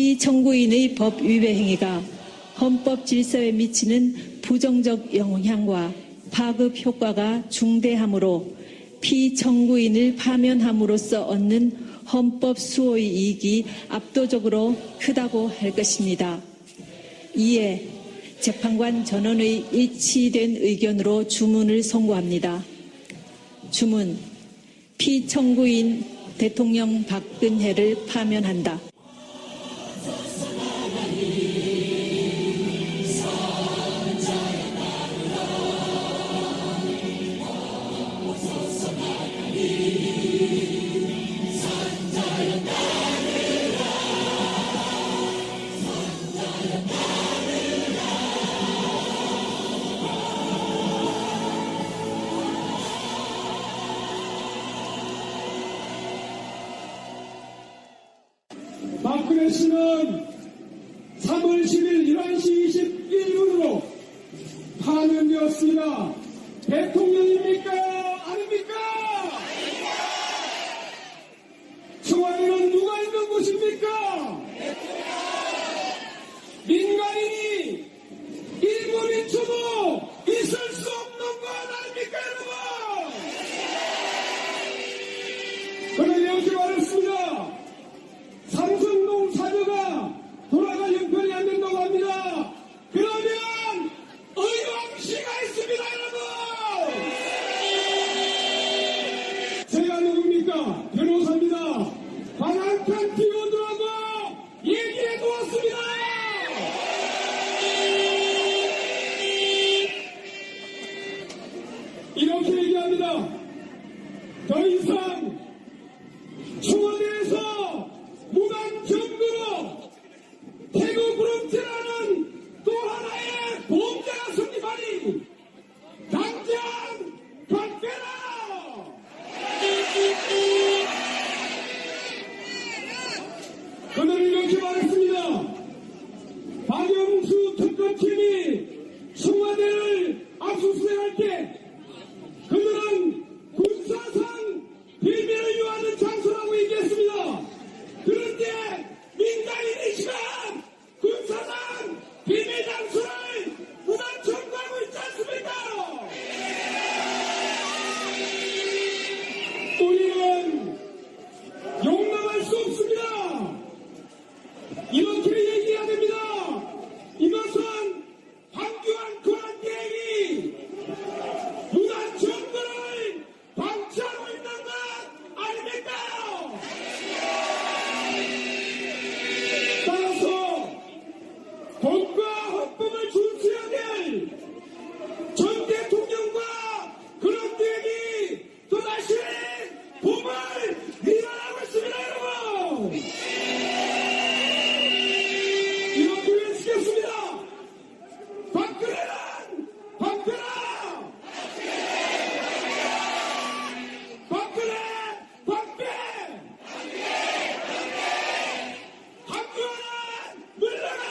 피청구인의 법 위배 행위가 헌법 질서에 미치는 부정적 영향과 파급 효과가 중대하므로 피청구인을 파면함으로써 얻는 헌법 수호의 이익이 압도적으로 크다고 할 것입니다. 이에 재판관 전원의 일치된 의견으로 주문을 선고합니다. 주문, 피청구인 대통령 박근혜를 파면한다. 박근혜 씨는 3월 10일 11시 21분으로 파면되었습니다. 대통령입니까? 아닙니까? 청와대는 누가 있는 곳입니까? 민간인이 1분 1초도 있을 수 없는 것 아닙니까, 여러분? 그런데 이렇게 말했습니다. 삼성동 사저가 돌아갈 형편이 안 된다고 합니다. 그러면 의왕시가 있습니다, 여러분. 제가 누굽니까? 변호사입니다. 방한칸 띄워들라고 얘기해 두었습니다. 이렇게 얘기합니다. 더 이상 청와대에서 무단 경고로 태국그룹지라는 또 하나의 범죄가 성립하니 당장 박배라! 그들은 이렇게 말했습니다. 박영수 특검팀이 청와대를 압수수색할 때 그들은 군사상 비밀을 유하는 장소라고 얘기했습니다. 그런데 민간인이 지금 군사상 비밀 장소를 무단 청구하고 있지 않습니까? 우리는 용납할 수 없습니다. 이렇게 얘기해야 됩니다. 이것은 황교안 권한대행이 무단 청구를 방치하고 있는 것 아닙니까? 따라서 법과 헌법을 준수해야 될 전 대통령과 권한대행이 또다시 법을 위반하고 있습니다, 여러분. 이렇게 외치겠습니다. 박근혜는 박근혜라! 박근혜 박배! 황교안은 물러가라!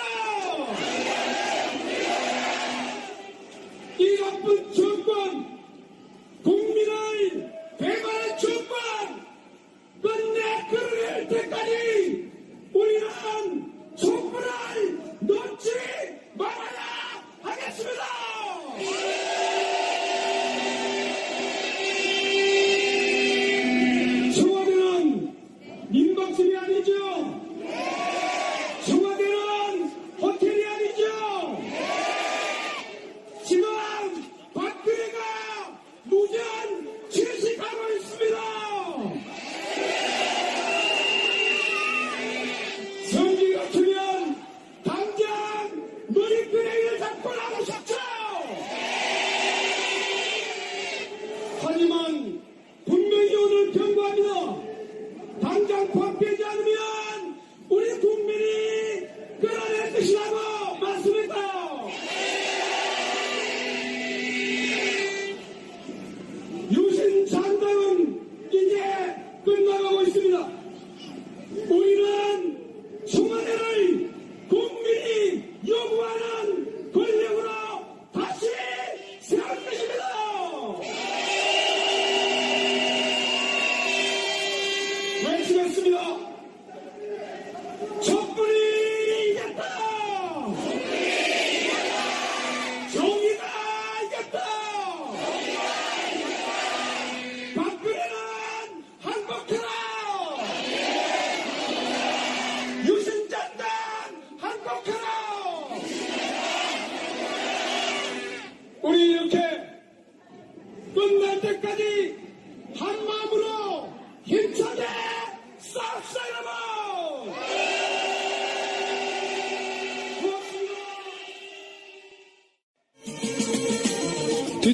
이 나쁜 정권, 국민을 배반한 정권, 끝내 끌어낼 때까지 우리는 촛불을 놓지 말아야 하겠습니다! 청와대는 민박집이 아니죠? 청와대는 호텔이 아니죠? 지금 박근혜가 무전 질식하고 있습니다. 성기 같으면 당장 머리끄레기를 잡고 나고 싶죠? 하지만 분명히 오늘 경고합니다. 당장 박배지 않으면 우리 국민이 끌어낼 것이라고 맞습니까? 유신 장당은 이제 끝나가고 있습니다. 우리는 청와대를 국민이 요구하는 권력으로 다시 세울 것입니다. 외치겠습니다. 촛불이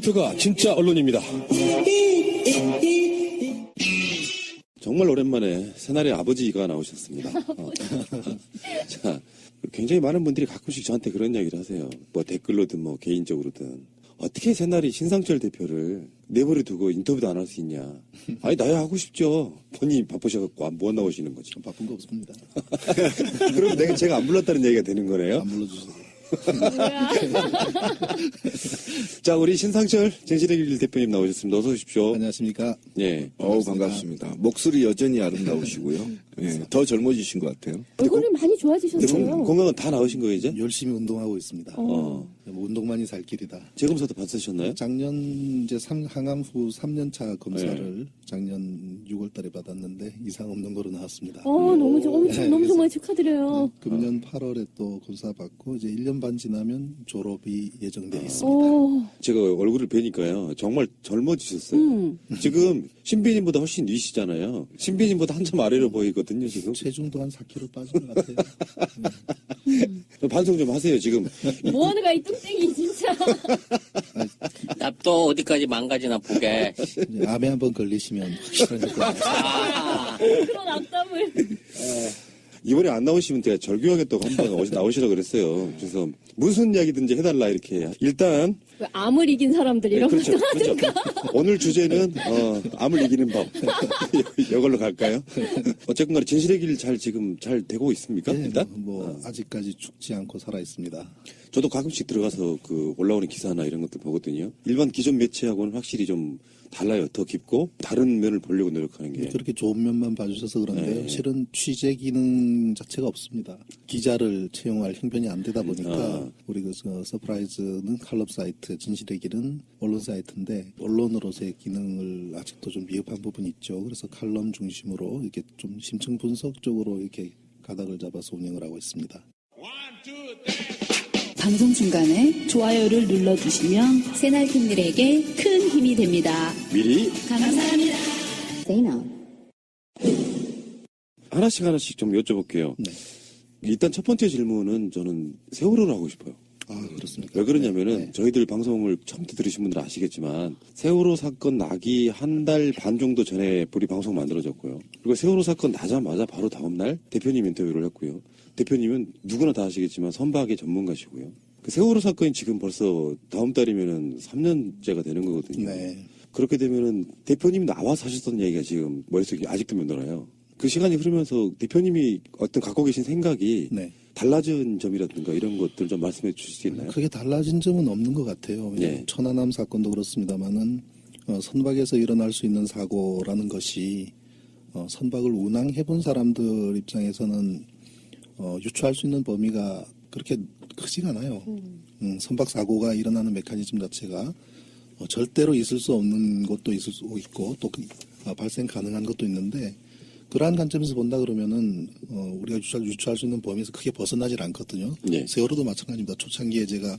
리포트가 진짜 언론입니다. 정말 오랜만에 새날의 아버지가 나오셨습니다. 자, 굉장히 많은 분들이 가끔씩 저한테 그런 이야기를 하세요. 뭐 댓글로든 뭐 개인적으로든. 어떻게 새날이 신상철 대표를 내버려 두고 인터뷰도 안 할 수 있냐. 아니, 나야 하고 싶죠. 본인이 바쁘셔갖고 못 나오시는 거죠. 바쁜 거 없습니다. 그럼 제가 안 불렀다는 얘기가 되는 거네요. 안 불러주세요. 자, 우리 신상철 정신의 대표님 나오셨습니다. 어서 오십시오. 안녕하십니까. 예. 반갑습니다. 목소리 여전히 아름다우시고요. 예, 더 젊어지신 것 같아요. 얼굴이 많이 좋아지셨어요. 건강은 다 나으신 거예요, 이제? 열심히 운동하고 있습니다. 뭐 운동만이 살 길이다. 재검사도 받으셨나요? 작년 이제 항암 후 3년차 검사를 작년 6월 달에 받았는데 이상 없는 거로 나왔습니다. 너무 정말 축하드려요. 금년 8월에 또 검사 받고 이제 1년 반 지나면 졸업이 예정되어 있습니다. 제가 얼굴을 뵈니까요. 정말 젊어지셨어요. 지금 신비님보다 훨씬 뉘시잖아요. 신비님보다 한참 아래로 보이거든요, 지금. 체중도 한 4kg 빠진 것 같아요. 반성 좀 하세요, 지금. 뭐 하는 거야, 이 뚱땡이, 진짜. 나 또 어디까지 망가지나 보게. 이제 암에 한번 걸리시면 확실하게 그런 악담을. 이번에 안 나오시면 제가 절규하겠다고 한번 나오시라고 그랬어요. 그래서 무슨 이야기든지 해달라, 이렇게. 일단. 왜 암을 이긴 사람들 이런 그렇죠, 것도 하든가. 오늘 주제는, 암을 이기는 법. 이걸로 갈까요? 어쨌건 간에 진실의 길 지금 잘 되고 있습니까? 네, 일단? 아직까지 죽지 않고 살아 있습니다. 저도 가끔씩 들어가서 올라오는 기사나 이런 것들 보거든요. 일반 기존 매체하고는 확실히 좀 달라요. 더 깊고 다른 면을 보려고 노력하는 게. 그렇게 좋은 면만 봐주셔서 그런데 네. 실은 취재 기능 자체가 없습니다. 기자를 채용할 형편이 안 되다 보니까 우리 서프라이즈는 칼럼 사이트, 진실의 길은 언론 사이트인데 언론으로서의 기능을 아직도 좀 미흡한 부분이 있죠. 그래서 칼럼 중심으로 이렇게 좀 심층 분석적으로 이렇게 가닥을 잡아서 운영을 하고 있습니다. 방송 중간에 좋아요를 눌러주시면 새날팀들에게 큰 힘이 됩니다. 미리 감사합니다. 하나씩 좀 여쭤볼게요. 네. 일단 첫 번째 질문은 저는 세월호를 하고 싶어요. 그렇습니까? 왜 그러냐면은 네. 저희들 방송을 처음부터 들으신 분들은 아시겠지만 세월호 사건 나기 한 달 반 정도 전에 우리 방송 만들어졌고요. 그리고 세월호 사건 나자마자 바로 다음 날 대표님 인터뷰를 했고요. 대표님은 누구나 다 아시겠지만 선박의 전문가시고요. 그 세월호 사건이 지금 벌써 다음 달이면은 3년째가 되는 거거든요. 네. 그렇게 되면은 대표님이 나와서 하셨던 얘기가 지금 머릿속에 아직도 맴돌아요. 그 시간이 흐르면서 대표님이 어떤 갖고 계신 생각이 네. 달라진 점이라든가 이런 것들 좀 말씀해 주실 수 있나요? 크게 달라진 점은 없는 것 같아요. 네. 천안함 사건도 그렇습니다만은 선박에서 일어날 수 있는 사고라는 것이 선박을 운항해본 사람들 입장에서는 유추할 수 있는 범위가 그렇게 크지가 않아요. 선박 사고가 일어나는 메커니즘 자체가 절대로 있을 수 없는 것도 있을 수 있고 또 발생 가능한 것도 있는데 그러한 관점에서 본다 그러면은 우리가 유추할 수 있는 범위에서 크게 벗어나질 않거든요. 네. 세월호도 마찬가지입니다. 초창기에 제가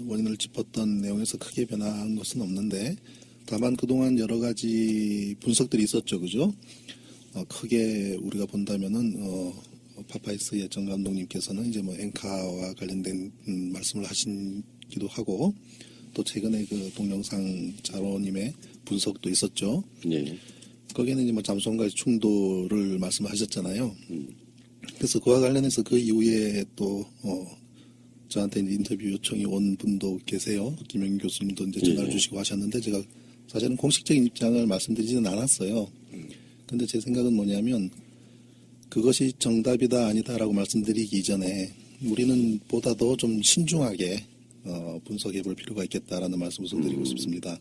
원인을 짚었던 내용에서 크게 변한 것은 없는데 다만 그동안 여러 가지 분석들이 있었죠, 그죠? 크게 우리가 본다면은 파파이스의 정 감독님께서는 이제 뭐 앵카와 관련된 말씀을 하시기도 하고 또 최근에 그 동영상 자로님의 분석도 있었죠. 네. 거기에는 이제 뭐 잠수함과의 충돌을 말씀하셨잖아요. 그래서 그와 관련해서 그 이후에 또 저한테 이제 인터뷰 요청이 온 분도 계세요. 김영인 교수님도 이제 전화를 주시고 하셨는데 제가 사실은 공식적인 입장을 말씀드리지는 않았어요. 근데 제 생각은 뭐냐면 그것이 정답이다 아니다라고 말씀드리기 이전에 우리는 보다도 좀 신중하게 분석해 볼 필요가 있겠다라는 말씀을 드리고 싶습니다.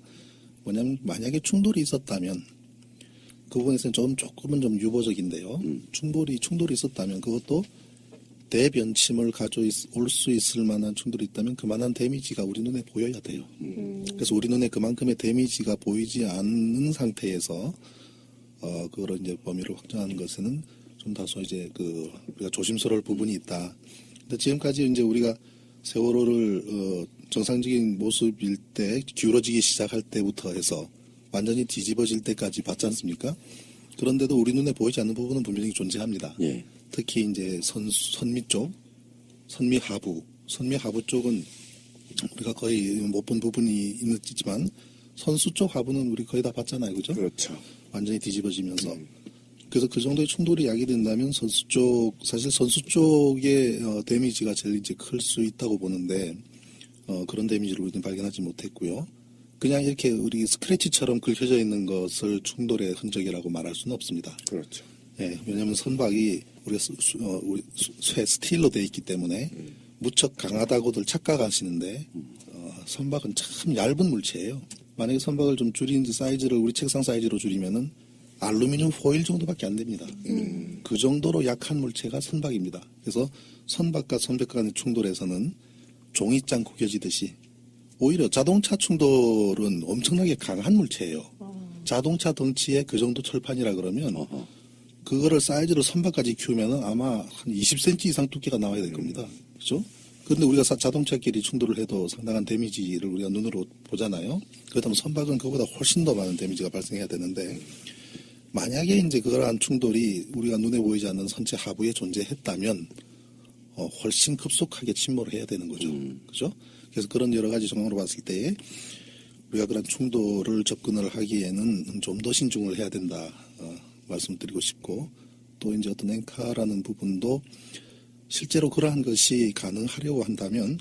뭐냐면 만약에 충돌이 있었다면 그 부분에서는 조금은 좀 유보적인데요. 충돌이 있었다면 그것도 대변침을 가져올 수 있을 만한 충돌이 있다면 그만한 데미지가 우리 눈에 보여야 돼요. 그래서 우리 눈에 그만큼의 데미지가 보이지 않는 상태에서 그걸 이제 범위를 확정하는 것에는 좀 다소 이제 우리가 조심스러울 부분이 있다. 근데 지금까지 이제 우리가 세월호를 정상적인 모습일 때 기울어지기 시작할 때부터 해서 완전히 뒤집어질 때까지 봤지 않습니까? 그런데도 우리 눈에 보이지 않는 부분은 분명히 존재합니다. 예. 특히 이제 선미 쪽, 선미 하부 쪽은 우리가 거의 못 본 부분이 있지만 선수 쪽 하부는 우리 거의 다 봤잖아요, 그죠? 그렇죠. 완전히 뒤집어지면서. 그래서 그 정도의 충돌이 야기된다면 사실 선수 쪽의 데미지가 제일 이제 클 수 있다고 보는데, 그런 데미지를 우리는 발견하지 못했고요. 그냥 이렇게 우리 스크래치처럼 긁혀져 있는 것을 충돌의 흔적이라고 말할 수는 없습니다. 그렇죠. 예, 왜냐하면 선박이 우리가 우리 쇠 스틸로 되어 있기 때문에 무척 강하다고들 착각하시는데, 선박은 참 얇은 물체예요. 만약에 선박을 좀 줄인 사이즈를 우리 책상 사이즈로 줄이면은 알루미늄 호일 정도밖에 안 됩니다. 그 정도로 약한 물체가 선박입니다. 그래서 선박과 선박 간의 충돌에서는 종이장 구겨지듯이 오히려 자동차 충돌은 엄청나게 강한 물체예요. 자동차 덩치의 그 정도 철판이라 그러면 그거를 사이즈로 선박까지 키우면은 아마 한 20cm 이상 두께가 나와야 될 겁니다. 그죠? 그런데 우리가 자동차끼리 충돌을 해도 상당한 데미지를 우리가 눈으로 보잖아요. 그렇다면 선박은 그보다 훨씬 더 많은 데미지가 발생해야 되는데, 만약에 이제 그러한 충돌이 우리가 눈에 보이지 않는 선체 하부에 존재했다면 훨씬 급속하게 침몰을 해야 되는 거죠. 그죠? 그래서 그런 여러 가지 정황으로 봤을 때 우리가 그런 충돌을 접근을 하기에는 좀 더 신중을 해야 된다 말씀드리고 싶고, 또 이제 어떤 앵카라는 부분도 실제로 그러한 것이 가능하려고 한다면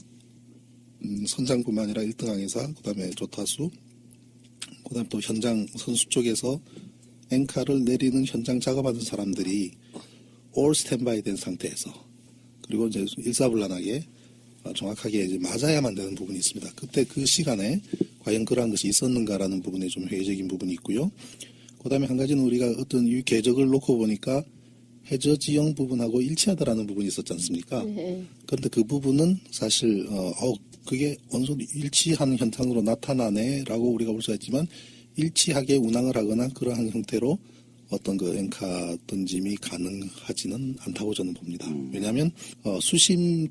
선장뿐만 아니라 1등 항해사, 그다음에 조타수, 그다음 또 현장 선수 쪽에서 앵카를 내리는 현장 작업하는 사람들이 올 스탠바이 된 상태에서, 그리고 이제 일사불란하게 정확하게 이제 맞아야만 되는 부분이 있습니다. 그때 그 시간에 과연 그러한 것이 있었는가라는 부분에 좀 회의적인 부분이 있고요. 그다음에 한 가지는 우리가 어떤 이 궤적을 놓고 보니까 해저 지형 부분하고 일치하다라는 부분이 있었지 않습니까? 네. 그런데 그 부분은 사실 그게 어느 정도 일치하는 현상으로 나타나네라고 우리가 볼 수가 있지만, 일치하게 운항을 하거나 그러한 형태로 어떤 그 앵카 던짐이 가능하지는 않다고 저는 봅니다. 왜냐하면 수심을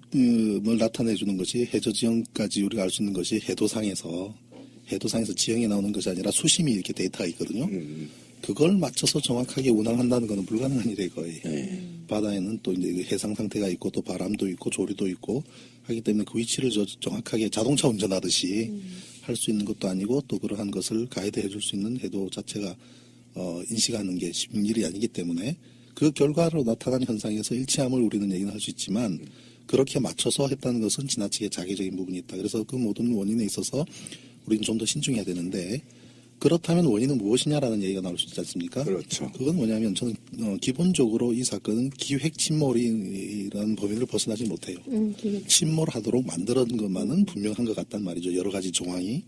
나타내주는 것이 해저 지형까지 우리가 알 수 있는 것이 해도상에서 지형이 나오는 것이 아니라 수심이 이렇게 데이터가 있거든요. 그걸 맞춰서 정확하게 운항한다는 것은 불가능한 일이에요, 거의. 바다에는 또 이제 해상 상태가 있고 또 바람도 있고 조리도 있고 하기 때문에 그 위치를 정확하게 자동차 운전하듯이 할 수 있는 것도 아니고, 또 그러한 것을 가이드 해줄 수 있는 해도 자체가 인식하는 게 쉬운 일이 아니기 때문에 그 결과로 나타난 현상에서 일치함을 우리는 얘기는 할 수 있지만, 그렇게 맞춰서 했다는 것은 지나치게 자기적인 부분이 있다. 그래서 그 모든 원인에 있어서 우리는 좀 더 신중해야 되는데, 그렇다면 원인은 무엇이냐라는 얘기가 나올 수 있지 않습니까? 그렇죠. 그건 뭐냐면 저는 기본적으로 이 사건은 기획 침몰이라는 범위를 벗어나지 못해요. 침몰하도록 만들었는 것만은 분명한 것 같단 말이죠. 여러 가지 정황이.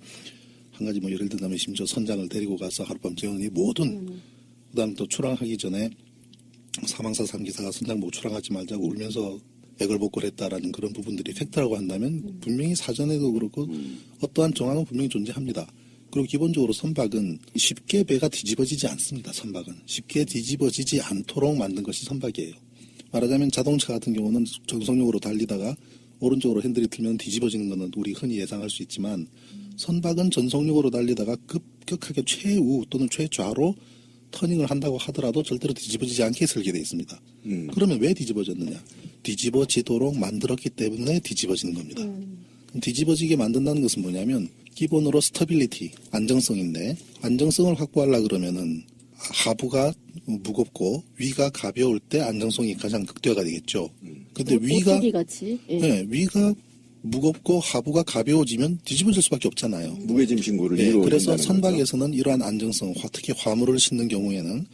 한 가지 뭐 예를 들면 심지어 선장을 데리고 가서 하룻밤 재우니 모든, 그다음 또 출항하기 전에 사망사 3기사가 선장 못 출항하지 말자고 울면서 애걸복걸했다라는 그런 부분들이 팩트라고 한다면 분명히 사전에도 그렇고 어떠한 정황은 분명히 존재합니다. 그리고 기본적으로 선박은 쉽게 배가 뒤집어지지 않습니다. 선박은 쉽게 뒤집어지지 않도록 만든 것이 선박이에요. 말하자면 자동차 같은 경우는 정성력으로 달리다가 오른쪽으로 핸들이 틀면 뒤집어지는 것은 우리 흔히 예상할 수 있지만, 선박은 전속력으로 달리다가 급격하게 최우 또는 최좌로 터닝을 한다고 하더라도 절대로 뒤집어지지 않게 설계되어 있습니다. 그러면 왜 뒤집어졌느냐? 뒤집어지도록 만들었기 때문에 뒤집어지는 겁니다. 뒤집어지게 만든다는 것은 뭐냐면 기본으로 스터빌리티, 안정성인데, 안정성을 확보하려고 그러면은 하부가 무겁고 위가 가벼울 때 안정성이 가장 극대화가 되겠죠. 근데 위가 무겁고 하부가 가벼워지면 뒤집어질 수밖에 없잖아요. 무게짐 신고를 그래서 선박에서는 이러한 안정성, 특히 화물을 싣는 경우에는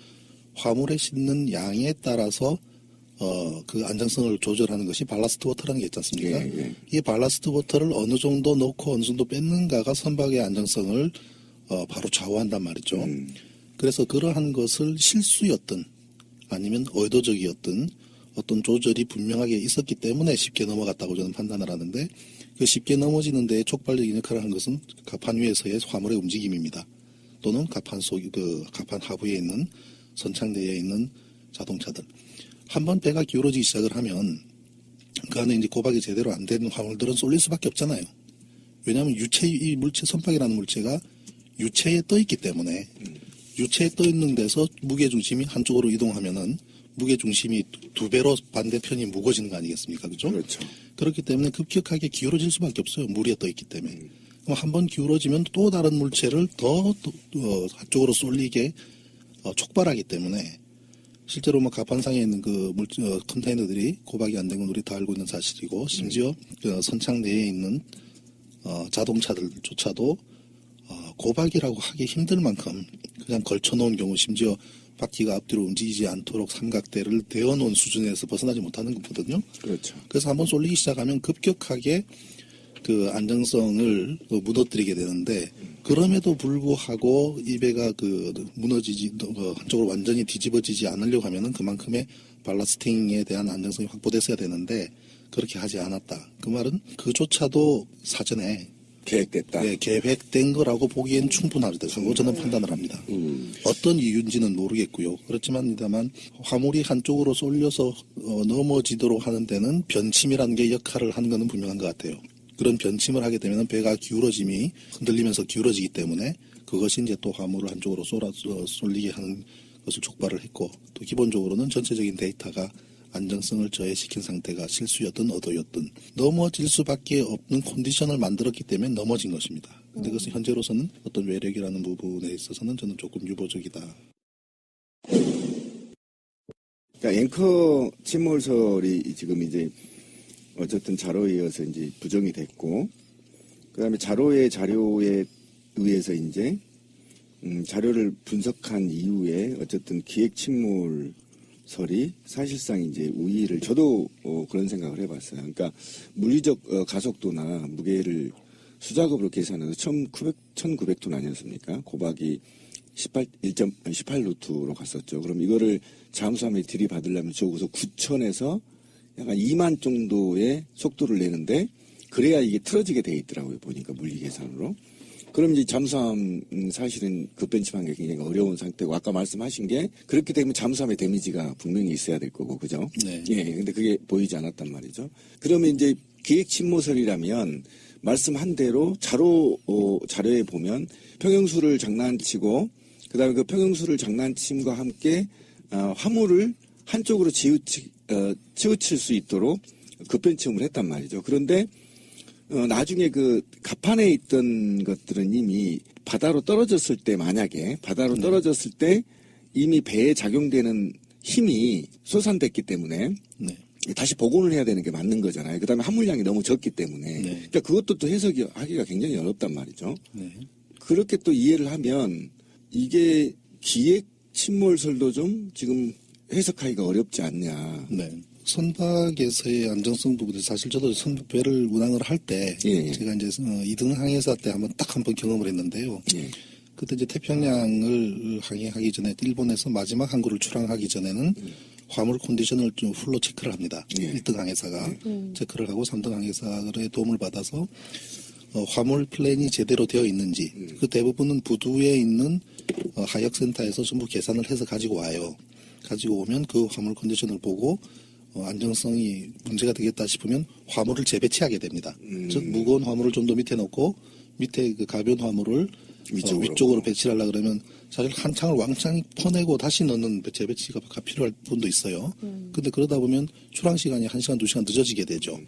화물에 싣는 양에 따라서 그 안정성을 조절하는 것이 발라스트 워터라는 게 있지 않습니까? 이 발라스트 워터를 어느 정도 넣고 어느 정도 뺏는가가 선박의 안정성을 바로 좌우한단 말이죠. 그래서 그러한 것을 실수였든 아니면 의도적이었든 어떤 조절이 분명하게 있었기 때문에 쉽게 넘어갔다고 저는 판단을 하는데, 그 쉽게 넘어지는 데에 촉발적인 역할을 한 것은 갑판 위에서의 화물의 움직임입니다. 또는 갑판 하부에 있는 선창대에 있는 자동차들. 한번 배가 기울어지기 시작을 하면 그 안에 이제 고박이 제대로 안 되는 화물들은 쏠릴 수밖에 없잖아요. 왜냐하면 이 물체, 선박이라는 물체가 유체에 떠 있기 때문에, 유체에 떠 있는 데서 무게 중심이 한쪽으로 이동하면은 무게 중심이 두 배로 반대편이 무거워지는 거 아니겠습니까? 그죠? 그렇죠. 그렇기 때문에 급격하게 기울어질 수밖에 없어요. 물에 떠 있기 때문에. 그럼 한번 기울어지면 또 다른 물체를 더 한쪽으로 쏠리게 촉발하기 때문에 실제로 뭐 가판상에 있는 그 컨테이너들이 고박이 안 된 건 우리 다 알고 있는 사실이고 심지어 그 선창 내에 있는 자동차들조차도 고박이라고 하기 힘들 만큼 그냥 걸쳐놓은 경우 심지어 바퀴가 앞뒤로 움직이지 않도록 삼각대를 대어놓은 수준에서 벗어나지 못하는 거거든요. 그렇죠. 그래서 한번 쏠리기 시작하면 급격하게 그 안정성을 무너뜨리게 되는데 그럼에도 불구하고 이 배가 그 무너지지 한쪽으로 완전히 뒤집어지지 않으려고 하면은 그만큼의 발라스팅에 대한 안정성이 확보됐어야 되는데 그렇게 하지 않았다. 그 말은 그조차도 사전에 계획됐다. 네, 계획된 거라고 보기엔 충분하다고 저는 판단을 합니다. 어떤 이유인지는 모르겠고요. 그렇지만 화물이 한쪽으로 쏠려서 넘어지도록 하는 데는 변침이라는 게 역할을 하는 것은 분명한 것 같아요. 그런 변침을 하게 되면 배가 기울어짐이 흔들리면서 기울어지기 때문에 그것이 이제 또 화물을 한쪽으로 쏠리게 하는 것을 촉발을 했고 또 기본적으로는 전체적인 데이터가 안정성을 저해시킨 상태가 실수였든 의도였든 넘어질 수밖에 없는 컨디션을 만들었기 때문에 넘어진 것입니다. 근데 그것은 현재로서는 어떤 외력이라는 부분에 있어서는 저는 조금 유보적이다. 그러니까 앵커 침몰설이 지금 이제 어쨌든 자료에 의해서 이제 부정이 됐고, 그다음에 자료의 자료에 의해서 이제 자료를 분석한 이후에 어쨌든 기획 침몰설이 사실상 이제 우위를 저도 그런 생각을 해봤어요. 그러니까 물리적 가속도나 무게를 수작업으로 계산해서 1,900톤 아니었습니까? 고박이 18루트로 갔었죠. 그럼 이거를 잠수함에 들이받으려면 저기서 9,000에서 약간 2만 정도의 속도를 내는데 그래야 이게 틀어지게 돼 있더라고요. 보니까 물리 계산으로. 그럼 이제 잠수함 사실은 급변침하는 게 굉장히 어려운 상태고 아까 말씀하신 게 그렇게 되면 잠수함의 데미지가 분명히 있어야 될 거고 그죠? 네. 예. 근데 그게 보이지 않았단 말이죠. 그러면 이제 기획 침몰설이라면 말씀한 대로 자료에 보면 평형수를 장난치고 그다음에 그 평형수를 장난침과 함께 화물을 한쪽으로 치우칠 수 있도록 급변침을 했단 말이죠. 그런데 나중에 그 갑판에 있던 것들은 이미 바다로 떨어졌을 때 만약에 바다로 떨어졌을 때 이미 배에 작용되는 힘이 솟아됐기 때문에 네. 다시 복원을 해야 되는 게 맞는 거잖아요. 그다음에 함물량이 너무 적기 때문에 네. 그러니까 그것도 또 해석하기가 굉장히 어렵단 말이죠. 네. 그렇게 또 이해를 하면 이게 기획 침몰설도 좀 지금 해석하기가 어렵지 않냐. 네. 선박에서의 안정성 부분에 사실 저도 배를 운항을 할 때 예. 제가 이제 2등 항해사 때 한 번 경험을 했는데요. 예. 그때 이제 태평양을 항해하기 전에 일본에서 마지막 항구를 출항하기 전에는 화물 컨디션을 좀 풀로 체크를 합니다. 예. 1등 항해사가 체크를 하고 3등 항해사의 도움을 받아서 화물 플랜이 제대로 되어 있는지 그 대부분은 부두에 있는 하역센터에서 전부 계산을 해서 가지고 와요. 가지고 오면 그 화물 컨디션을 보고 안정성이 문제가 되겠다 싶으면 화물을 재배치하게 됩니다. 즉 무거운 화물을 좀 더 밑에 놓고 밑에 그 가벼운 화물을 위쪽으로 배치를 하려고 그러면 사실 한 창을 왕창 퍼내고 다시 넣는 재배치가 필요할 분도 있어요. 근데 그러다 보면 출항 시간이 1시간, 2시간 늦어지게 되죠.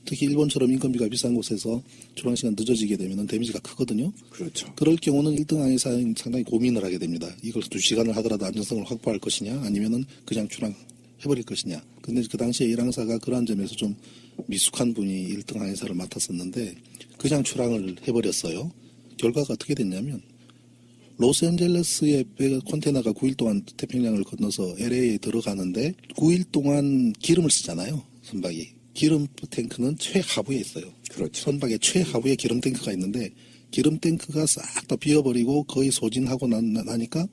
특히 일본처럼 인건비가 비싼 곳에서 출항 시간 늦어지게 되면 데미지가 크거든요. 그렇죠. 그럴 경우는 1등 항해사는 상당히 고민을 하게 됩니다. 이걸 2시간을 하더라도 안정성을 확보할 것이냐 아니면은 그냥 출항해버릴 것이냐. 근데 그 당시에 일항사가 그러한 점에서 좀 미숙한 분이 1등 항해사를 맡았었는데 그냥 출항을 해버렸어요. 결과가 어떻게 됐냐면 로스앤젤레스의 컨테이너가 9일 동안 태평양을 건너서 LA에 들어가는데 9일 동안 기름을 쓰잖아요. 선박이. 기름 탱크는 최하부에 있어요. 그렇죠. 선박의 최하부에 기름 탱크가 있는데 기름 탱크가 싹 다 비어버리고 거의 소진하고 나니까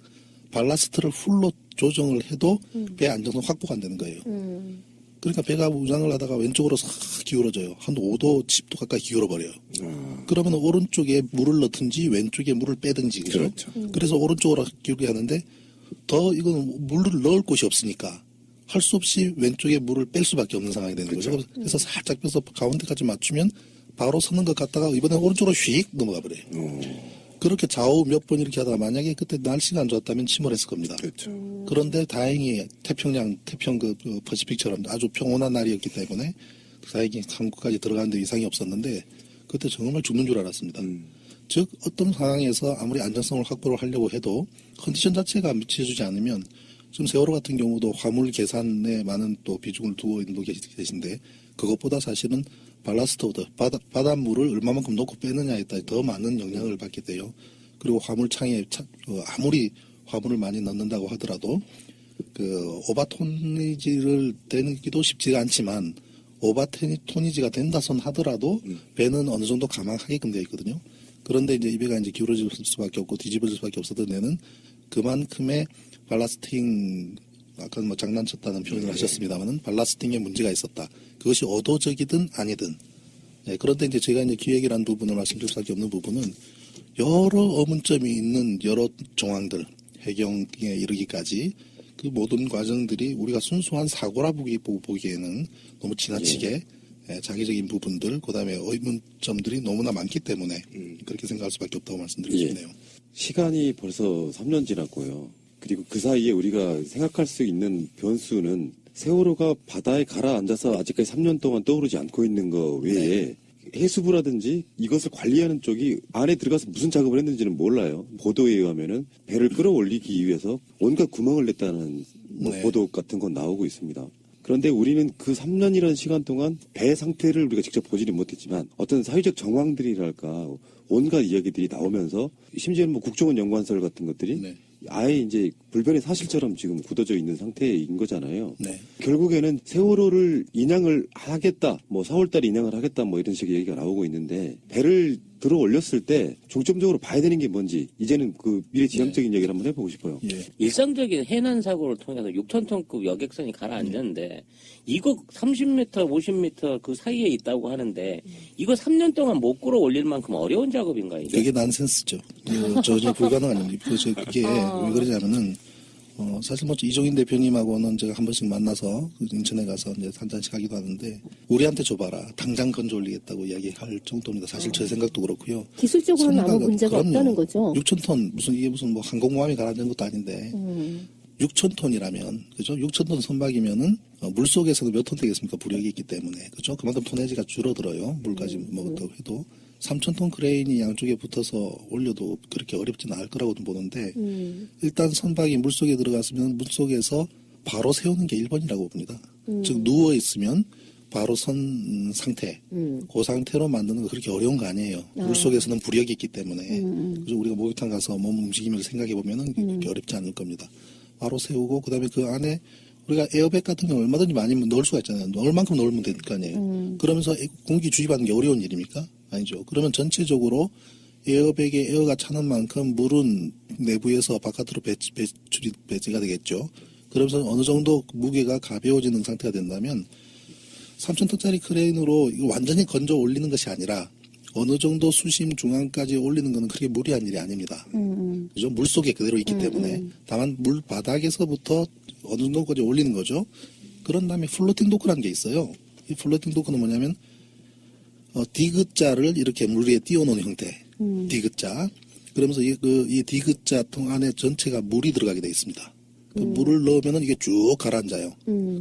발라스트를 풀로 조정을 해도 배 안정성 확보가 안 되는 거예요. 그러니까 배가 운항을 하다가 왼쪽으로 싹 기울어져요. 한 5도, 10도 가까이 기울어버려요. 그러면 오른쪽에 물을 넣든지 왼쪽에 물을 빼든지. 그렇죠? 그래서 오른쪽으로 기울게 하는데 더 이건 물을 넣을 곳이 없으니까 할 수 없이 왼쪽에 물을 뺄 수밖에 없는 상황이 되는 거죠. 그래서 살짝 빼서 가운데까지 맞추면 바로 서는 것 같다가 이번에 오른쪽으로 휙 넘어가 버려요. 그렇게 좌우 몇 번 이렇게 하다가 만약에 그때 날씨가 안 좋았다면 침몰했을 겁니다. 그렇죠. 그런데 다행히 태평 그 퍼시픽처럼 아주 평온한 날이었기 때문에 다행히 한국까지 들어가는데 이상이 없었는데 그때 정말 죽는 줄 알았습니다. 즉 어떤 상황에서 아무리 안전성을 확보를 하려고 해도 컨디션 자체가 미쳐주지 않으면 지금 세월호 같은 경우도 화물 계산에 많은 또 비중을 두고 있는 분도 계신데 그것보다 사실은 발라스트 오더 바닷물을 얼마만큼 넣고 빼느냐에 따라 더 많은 영향을 받게 돼요. 그리고 화물창에 아무리 화물을 많이 넣는다고 하더라도 그 오바토니지를 되기도 쉽지가 않지만 오바토니지가 된다 손 하더라도 배는 어느 정도 감항하게끔 되어 있거든요. 그런데 이제 이 배가 이제 기울어질 수밖에 없고 뒤집어질 수밖에 없었던 데는 그만큼의 발라스팅 아까 뭐 장난쳤다는 표현을 하셨습니다만은 발라스팅에 문제가 있었다. 그것이 의도적이든 아니든. 네, 그런데 이제 제가 이제 기획이라는 부분을 말씀드릴 수밖에 없는 부분은 여러 의문점이 있는 여러 정황들 해경에 이르기까지 그 모든 과정들이 우리가 순수한 사고라 보기에는 너무 지나치게 자기적인 부분들 그다음에 의문점들이 너무나 많기 때문에 그렇게 생각할 수밖에 없다고 말씀드리고 싶네요. 시간이 벌써 3년 지났고요. 그리고 그 사이에 우리가 생각할 수 있는 변수는 세월호가 바다에 가라앉아서 아직까지 3년 동안 떠오르지 않고 있는 거 외에 해수부라든지 이것을 관리하는 쪽이 안에 들어가서 무슨 작업을 했는지는 몰라요. 보도에 의하면은 배를 끌어올리기 위해서 온갖 구멍을 냈다는 보도 같은 건 나오고 있습니다. 그런데 우리는 그 3년이라는 시간 동안 배 상태를 우리가 직접 보지는 못했지만 어떤 사회적 정황들이랄까 온갖 이야기들이 나오면서 심지어는 뭐 국정원 연구원설 같은 것들이 아예 이제 불변의 사실처럼 지금 굳어져 있는 상태인 거잖아요. 결국에는 세월호를 인양을 하겠다, 뭐 4월달에 인양을 하겠다, 뭐 이런 식의 얘기가 나오고 있는데 배를 들어 올렸을 때 중점적으로 봐야 되는 게 뭔지 이제는 그 미래지향적인 얘기를 한번 해보고 싶어요. 일상적인 해난 사고를 통해서 6,000톤급 여객선이 가라앉는데 이거 30m, 50m 그 사이에 있다고 하는데 이거 3년 동안 못 끌어올릴 만큼 어려운 작업인가요? 이게? 그게 난센스죠. 전혀 불가능한 일이죠. 그게 왜 그러냐면은 사실 뭐 이종인 대표님하고는 제가 한 번씩 만나서 인천에 가서 이제 한 잔씩 하기도 하는데 우리한테 줘봐라 당장 건져 올리겠다고 이야기할 정도입니다. 사실 제 생각도 그렇고요. 기술적으로는 아무 문제가 그럼요. 없다는 거죠. 6,000톤 이게 무슨 뭐 항공모함이 가라앉은 것도 아닌데 6,000톤이라면 그죠? 6,000톤 선박이면은 물속에서도 몇 톤 되겠습니까? 부력이 있기 때문에 그죠? 그만큼 토네지가 줄어들어요. 물까지 먹었다고 해도 3,000톤 크레인이 양쪽에 붙어서 올려도 그렇게 어렵지는 않을 거라고 보는데 일단 선박이 물속에 들어갔으면 물속에서 바로 세우는 게 1번이라고 봅니다. 즉 누워 있으면 바로 선 상태 그 상태로 만드는 거 그렇게 어려운 거 아니에요. 물속에서는 부력이 있기 때문에 그래서 우리가 목욕탕 가서 몸 움직이면서 생각해 보면은 그렇게 어렵지 않을 겁니다. 바로 세우고 그다음에 그 안에 우리가 에어백 같은 경우 얼마든지 많이 넣을 수가 있잖아요. 얼만큼 넣으면 될 거 아니에요. 그러면서 공기 주입하는 게 어려운 일입니까? 아니죠. 그러면 전체적으로 에어백에 에어가 차는 만큼 물은 내부에서 바깥으로 배치가 되겠죠. 그러면서 어느 정도 무게가 가벼워지는 상태가 된다면 3,000톤짜리 크레인으로 이거 완전히 건져 올리는 것이 아니라 어느 정도 수심 중앙까지 올리는 것은 그렇게 무리한 일이 아닙니다. 그죠? 물 속에 그대로 있기 때문에 다만 물 바닥에서부터 어느 정도까지 올리는 거죠. 그런 다음에 플로팅 도크라는 게 있어요. 이 플로팅 도크는 뭐냐면 디귿자를 이렇게 물 위에 띄워놓은 형태. 디귿자. 그러면서 이 디귿자 통 안에 전체가 물이 들어가게 돼 있습니다. 그 물을 넣으면은 이게 쭉 가라앉아요.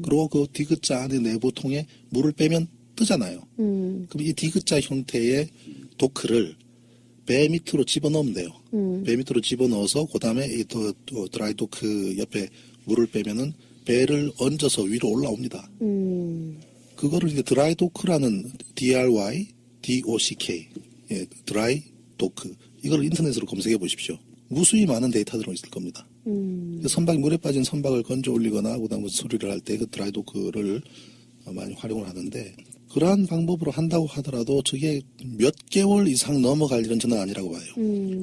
그리고 그 디귿자 안에 내부 통에 물을 빼면 뜨잖아요. 그럼 이 디귿자 형태의 도크를 배 밑으로 집어넣으면 돼요. 배 밑으로 집어넣어서 그 다음에 이 드라이 도크 옆에 물을 빼면은 배를 얹어서 위로 올라옵니다. 그거를 이제 드라이 도크라는 DRY, DOCK, 드라이 도크. 이걸 인터넷으로 검색해 보십시오. 무수히 많은 데이터 들어있을 겁니다. 선박이 물에 빠진 선박을 건져 올리거나 그다음에 수리를 할 때 그 드라이 도크를 많이 활용을 하는데 그러한 방법으로 한다고 하더라도 저게 몇 개월 이상 넘어갈 일은 저는 아니라고 봐요.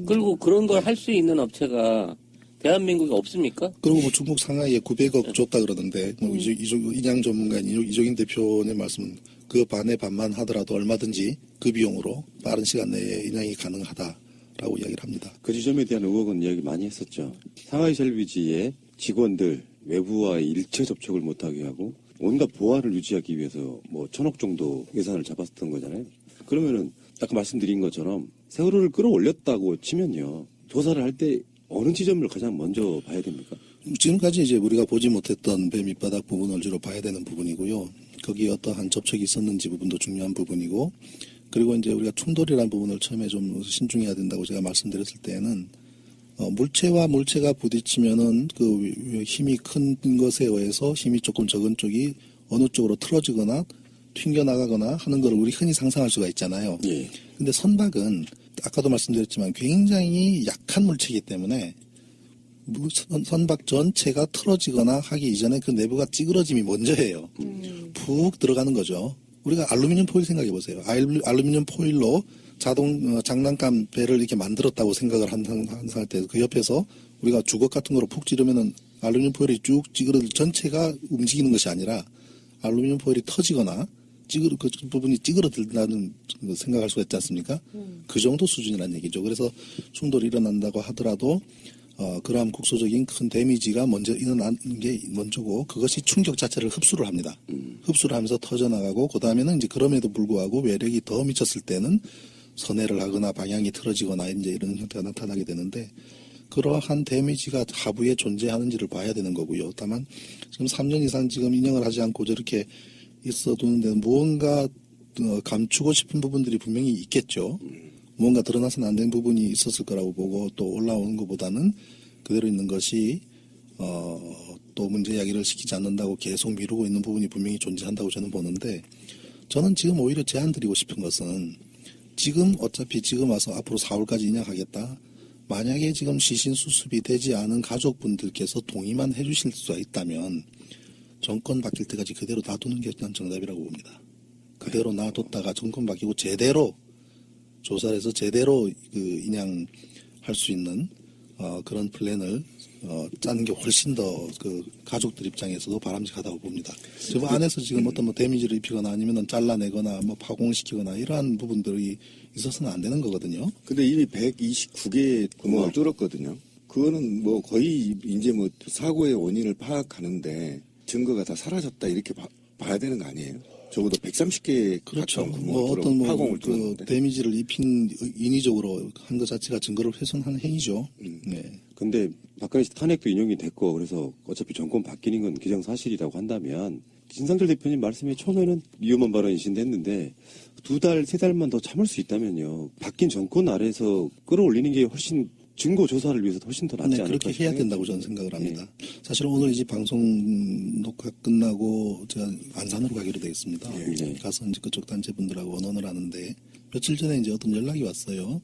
그리고 그런 걸 할 수 있는 업체가 대한민국에 없습니까? 그리고 뭐 중국 상하이에 900억 줬다 그러던데 뭐 인양 전문가인 이종인 대표의 말씀은 그 반의 반만 하더라도 얼마든지 그 비용으로 빠른 시간 내에 인양이 가능하다라고 이야기를 합니다. 그 지점에 대한 의혹은 이야기 많이 했었죠. 상하이 셀비지의 직원들 외부와의 일체 접촉을 못하게 하고 온갖 보안을 유지하기 위해서 뭐 1,000억 정도 예산을 잡았었던 거잖아요. 그러면은 아까 말씀드린 것처럼 세월호를 끌어올렸다고 치면요. 조사를 할 때 어느 지점을 가장 먼저 봐야 됩니까? 지금까지 이제 우리가 보지 못했던 배 밑바닥 부분을 주로 봐야 되는 부분이고요. 거기에 어떠한 접촉이 있었는지 부분도 중요한 부분이고, 그리고 이제 우리가 충돌이라는 부분을 처음에 좀 신중해야 된다고 제가 말씀드렸을 때에는 물체와 물체가 부딪히면은 그 힘이 큰 것에 의해서 힘이 조금 적은 쪽이 어느 쪽으로 틀어지거나 튕겨나가거나 하는 걸 우리 흔히 상상할 수가 있잖아요. 예. 근데 선박은 아까도 말씀드렸지만 굉장히 약한 물체이기 때문에 선박 전체가 틀어지거나 하기 이전에 그 내부가 찌그러짐이 먼저예요. 푹 들어가는 거죠. 우리가 알루미늄 포일 생각해 보세요. 알루미늄 포일로 장난감 배를 이렇게 만들었다고 생각을 할 때 그 옆에서 우리가 주걱 같은 거로 푹 찌르면은 알루미늄 포일이 쭉 찌그러져 전체가 움직이는 것이 아니라 알루미늄 포일이 터지거나 그 부분이 찌그러들다는 생각할 수가 있지 않습니까? 그 정도 수준이라는 얘기죠. 그래서 충돌이 일어난다고 하더라도 그러한 국소적인 큰 데미지가 먼저 일어나는 게 먼저고, 그것이 충격 자체를 흡수를 합니다. 흡수를 하면서 터져나가고, 그 다음에는 이제 그럼에도 불구하고 외력이 더 미쳤을 때는 선회를 하거나 방향이 틀어지거나 이제 이런 형태가 나타나게 되는데, 그러한 데미지가 하부에 존재하는지를 봐야 되는 거고요. 다만 지금 3년 이상 지금 인용을 하지 않고 저렇게 있어두는데 무언가 감추고 싶은 부분들이 분명히 있겠죠. 무언가 드러나서는 안 된 부분이 있었을 거라고 보고, 또 올라오는 것보다는 그대로 있는 것이 또 문제 이야기를 시키지 않는다고 계속 미루고 있는 부분이 분명히 존재한다고 저는 보는데, 저는 지금 오히려 제안 드리고 싶은 것은, 지금 어차피 지금 와서 앞으로 4월까지 인양하겠다. 만약에 지금 시신 수습이 되지 않은 가족분들께서 동의만 해주실 수가 있다면 정권 바뀔 때까지 그대로 놔두는 게 난 정답이라고 봅니다. 그대로 놔뒀다가 정권 바뀌고 제대로 조사를 해서 제대로 인양할 수 있는 그런 플랜을 짜는 게 훨씬 더 그 가족들 입장에서도 바람직하다고 봅니다. 저 안에서 지금 어떤 데미지를 입히거나 아니면 잘라내거나 파공시키거나 이러한 부분들이 있어서는 안 되는 거거든요. 근데 이미 129개의 구멍을 뚫었거든요. 그거는 뭐 거의 이제 뭐 사고의 원인을 파악하는데 증거가 다 사라졌다 이렇게 봐야 되는 거 아니에요? 적어도 130개 그렇죠. 가까운 뭐 어떤 파공을 그 뚫었는데. 데미지를 입힌 인위적으로 한 것 자체가 증거를 훼손하는 행위죠. 네. 근데 박근혜 씨 탄핵도 인용이 됐고 그래서 어차피 정권 바뀌는 건 기정사실이라고 한다면 진상철 대표님 말씀에 처음에는 위험한 발언이신데 했는데 2달, 3달만 더 참을 수 있다면요. 바뀐 정권 아래에서 끌어올리는 게 훨씬 증거 조사를 위해서 훨씬 더 낫지 않을까 그렇게 해야 된다고 저는 생각을 합니다. 사실 오늘 이제 방송 녹화 끝나고 제가 안산으로 가기로 되어 있습니다. 가서 이제 그쪽 단체분들하고 언언을 하는데 며칠 전에 이제 어떤 연락이 왔어요.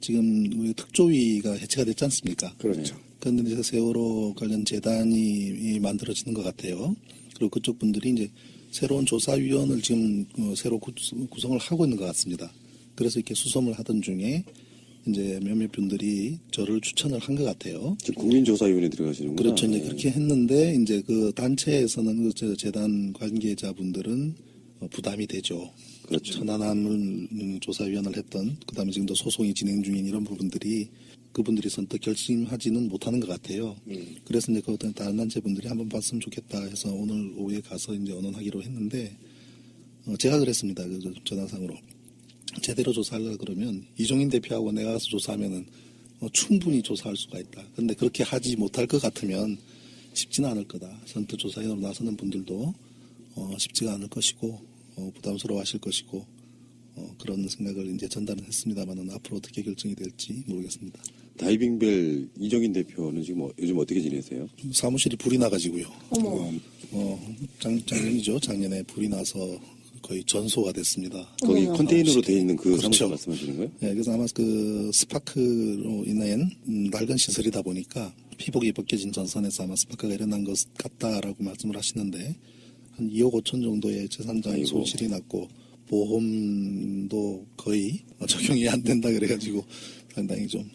지금 우리 특조위가 해체가 됐지 않습니까? 그렇죠. 그런데 이제 세월호 관련 재단이 만들어지는 것 같아요. 그리고 그쪽 분들이 이제 새로운 조사위원을 지금 새로 구성을 하고 있는 것 같습니다. 그래서 이렇게 수소를 하던 중에 이제 몇몇 분들이 저를 추천을 한 것 같아요. 지금 국민조사위원회 들어가시는구나. 그렇죠. 이제 그렇게 했는데 이제 그 단체에서는 그 재단 관계자분들은 부담이 되죠. 그렇죠. 천안함을 조사위원을 했던, 그다음에 지금도 소송이 진행 중인 이런 부분들이 그분들이 선뜻 결심하지는 못하는 것 같아요. 그래서 이제 그 어떤 다른 단체분들이 한번 봤으면 좋겠다 해서 오늘 오후에 가서 이제 언언하기로 했는데, 제가 그랬습니다. 그 전화상으로. 제대로 조사하려고 그러면 이종인 대표하고 내가 가서 조사하면은 충분히 조사할 수가 있다. 그런데 그렇게 하지 못할 것 같으면 쉽지는 않을 거다. 선뜻 조사위원으로 나서는 분들도 쉽지가 않을 것이고 부담스러워하실 것이고 그런 생각을 이제 전달은 했습니다만은 앞으로 어떻게 결정이 될지 모르겠습니다. 다이빙벨 이종인 대표는 지금 요즘 어떻게 지내세요? 사무실이 불이 나가지고요. 어머. 작년이죠. 작년에 불이 나서 거의 전소가 됐습니다. 거기 어머나. 컨테이너로 돼 있는 그 그렇죠. 사무실 말씀하시는 거예요? 네, 그래서 아마 그 스파크로 인한 낡은 시설이다 보니까 피복이 벗겨진 전선에서 아마 스파크가 일어난 것 같다라고 말씀을 하시는데, 한 2억 5천 정도의 재산장이 손실이 났고 보험도 거의 적용이 안 된다 그래가지고 상당히 좀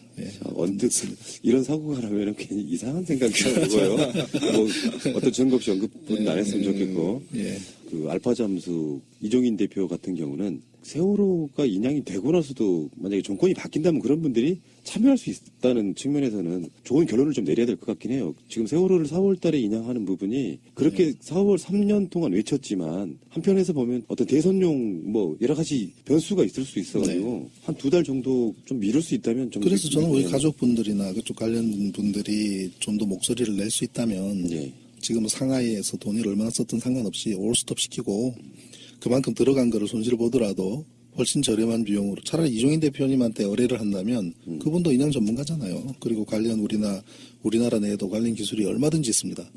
언뜻 이런 사고가 나면 괜히 이상한 생각이 들어요. 뭐 어떤 증거 없이 언급은 안 했으면 좋겠고. 예. 그 알파잠수 이종인 대표 같은 경우는 세월호가 인양이 되고 나서도 만약에 정권이 바뀐다면 그런 분들이 참여할 수 있다는 측면에서는 좋은 결론을 좀 내려야 될 것 같긴 해요. 지금 세월호를 4월 달에 인양하는 부분이 그렇게 4월 3년 동안 외쳤지만 한편에서 보면 어떤 대선용 뭐 여러 가지 변수가 있을 수 있어가지고 한 2달 정도 좀 미룰 수 있다면 좀. 그래서 저는 우리 가족분들이나 그쪽 관련 분들이 좀 더 목소리를 낼 수 있다면 지금 상하이에서 돈을 얼마나 썼든 상관없이 올스톱 시키고 그만큼 들어간 거를 손실을 보더라도 훨씬 저렴한 비용으로 차라리 이종인 대표님한테 의뢰를 한다면 그분도 인양 전문가잖아요. 그리고 관련 우리나라 내에도 관련 기술이 얼마든지 있습니다.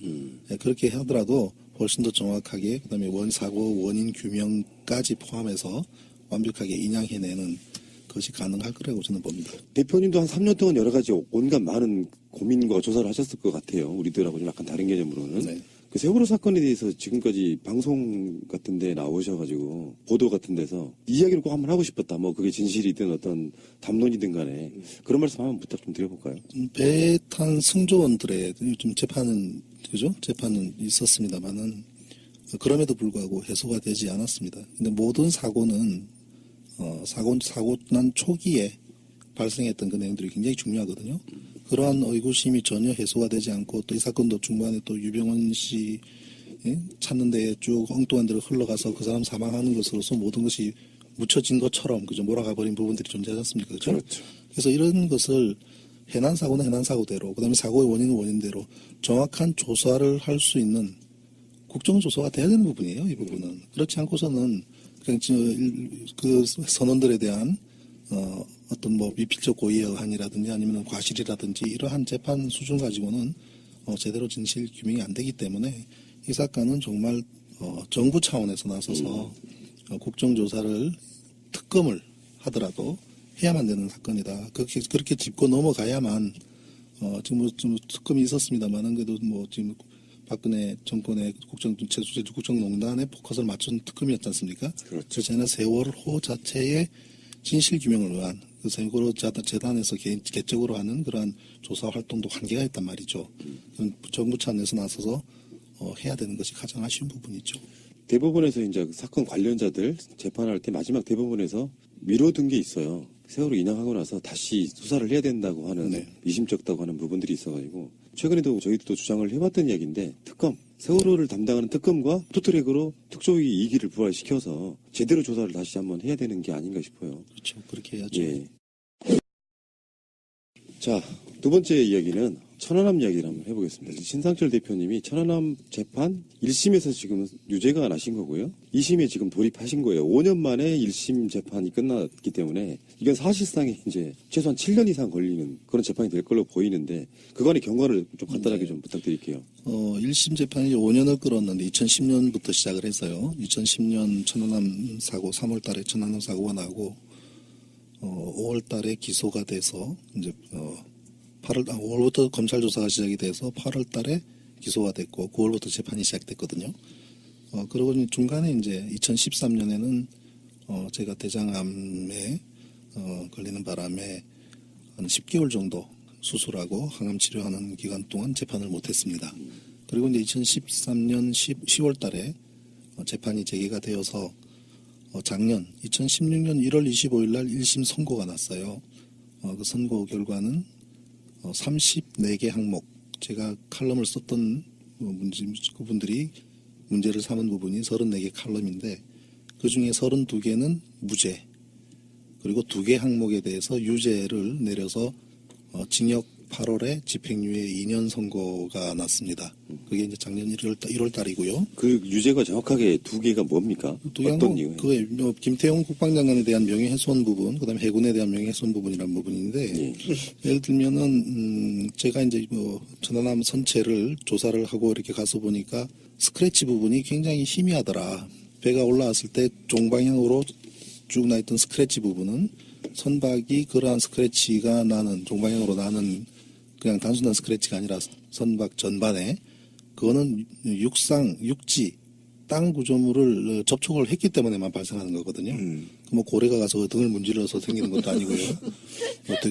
네, 그렇게 하더라도 훨씬 더 정확하게 그다음에 사고 원인 규명까지 포함해서 완벽하게 인양해내는 것이 가능할 거라고 저는 봅니다. 대표님도 한 3년 동안 여러 가지 온갖 많은 고민과 조사를 하셨을 것 같아요. 우리들하고 좀 약간 다른 개념으로는. 네. 그 세월호 사건에 대해서 지금까지 방송 같은 데 나오셔가지고 보도 같은 데서 이야기를 꼭 한번 하고 싶었다. 뭐 그게 진실이든 어떤 담론이든 간에 그런 말씀 한번 부탁 좀 드려볼까요? 배에 탄 승조원들의 요즘 재판은 있었습니다만은 그럼에도 불구하고 해소가 되지 않았습니다. 근데 모든 사고는 사고 난 초기에 발생했던 그 내용들이 굉장히 중요하거든요. 그러한 의구심이 전혀 해소가 되지 않고 또 이 사건도 중간에 또 유병헌 씨 찾는 데에 쭉 엉뚱한 데로 흘러가서 그 사람 사망하는 것으로서 모든 것이 묻혀진 것처럼 그저 몰아가 버린 부분들이 존재하지 않습니까? 그렇죠? 그래서 이런 것을 해난 사고는 해난 사고대로 그다음에 사고의 원인은 원인대로 정확한 조사를 할 수 있는 국정조사가 돼야 되는 부분이에요. 이 부분은. 그렇지 않고서는 그냥 그 선원들에 대한 어떤 뭐 미필적 고의에 의한이라든지 아니면 과실이라든지 이러한 재판 수준 가지고는 제대로 진실 규명이 안 되기 때문에 이 사건은 정말 정부 차원에서 나서서 국정조사를 특검을 하더라도 해야만 되는 사건이다. 그렇게 짚고 넘어가야만 지금 특검이 있었습니다만은 그래도 뭐 지금 박근혜 정권의 국정농단에 포커스를 맞춘 특검이었지 않습니까? 그렇죠. 저는 세월호 자체의 진실 규명을 위한 그 세월호 재단에서 개적으로 하는 그러한 조사 활동도 한계가 있단 말이죠. 정부 차원에서 나서서 해야 되는 것이 가장 아쉬운 부분이죠. 대법원에서 이제 사건 관련자들 재판할 때 마지막 대법원에서 미뤄둔 게 있어요. 세월호 인양하고 나서 다시 수사를 해야 된다고 하는 미심쩍다고 하는 부분들이 있어가지고 최근에도 저희도 주장을 해왔던 이야기인데 특검 세월호를 담당하는 특검과 투트랙으로 특조위 2기를 부활시켜서 제대로 조사를 다시 한번 해야 되는 게 아닌가 싶어요. 그렇죠. 그렇게 해야죠. 예. 자, 두 번째 이야기는 천안함 이야기를 한번 해보겠습니다. 신상철 대표님이 천안함 재판 1심에서 지금 유죄가 나신 거고요. 2심에 지금 돌입하신 거예요. 5년 만에 1심 재판이 끝났기 때문에 이건 사실상에 이제 최소한 7년 이상 걸리는 그런 재판이 될 걸로 보이는데 그간의 경과를 좀 간단하게 좀 부탁드릴게요. 1심 재판이 5년을 끌었는데 2010년부터 시작을 했어요. 2010년 천안함 사고 3월 달에 천안함 사고가 나고 5월 달에 기소가 돼서 이제 5월부터 검찰 조사가 시작이 돼서 8월 달에 기소가 됐고 9월부터 재판이 시작됐거든요. 그러고 중간에 이제 2013년에는 제가 대장암에 걸리는 바람에 한 10개월 정도 수술하고 항암 치료하는 기간 동안 재판을 못했습니다. 그리고 이제 2013년 10월 달에 재판이 재개가 되어서 작년 2016년 1월 25일 날 1심 선고가 났어요. 그 선고 결과는 34개 항목, 제가 칼럼을 썼던 그분들이 문제를 삼은 부분이 34개 칼럼인데 그 중에 32개는 무죄, 그리고 2개 항목에 대해서 유죄를 내려서 징역 8월에 집행유예 2년 선고가 났습니다. 그게 이제 작년 1월 달이고요. 그 유죄가 정확하게 2개가 뭡니까? 어떤 이유예요? 그게 김태용 국방장관에 대한 명예훼손 부분, 그다음에 해군에 대한 명예훼손 부분이라는 부분인데 예를 들면은 제가 이제 천안함 선체를 조사를 하고 이렇게 가서 보니까 스크래치 부분이 굉장히 희미하더라. 배가 올라왔을 때 종방향으로 쭉 나 있던 스크래치 부분은 선박이 그러한 스크래치가 나는 종방향으로 나는 그냥 단순한 스크래치가 아니라 선박 전반에 그거는 육지 땅 구조물을 접촉을 했기 때문에만 발생하는 거거든요. 뭐 고래가 가서 등을 문질러서 생기는 것도 아니고요.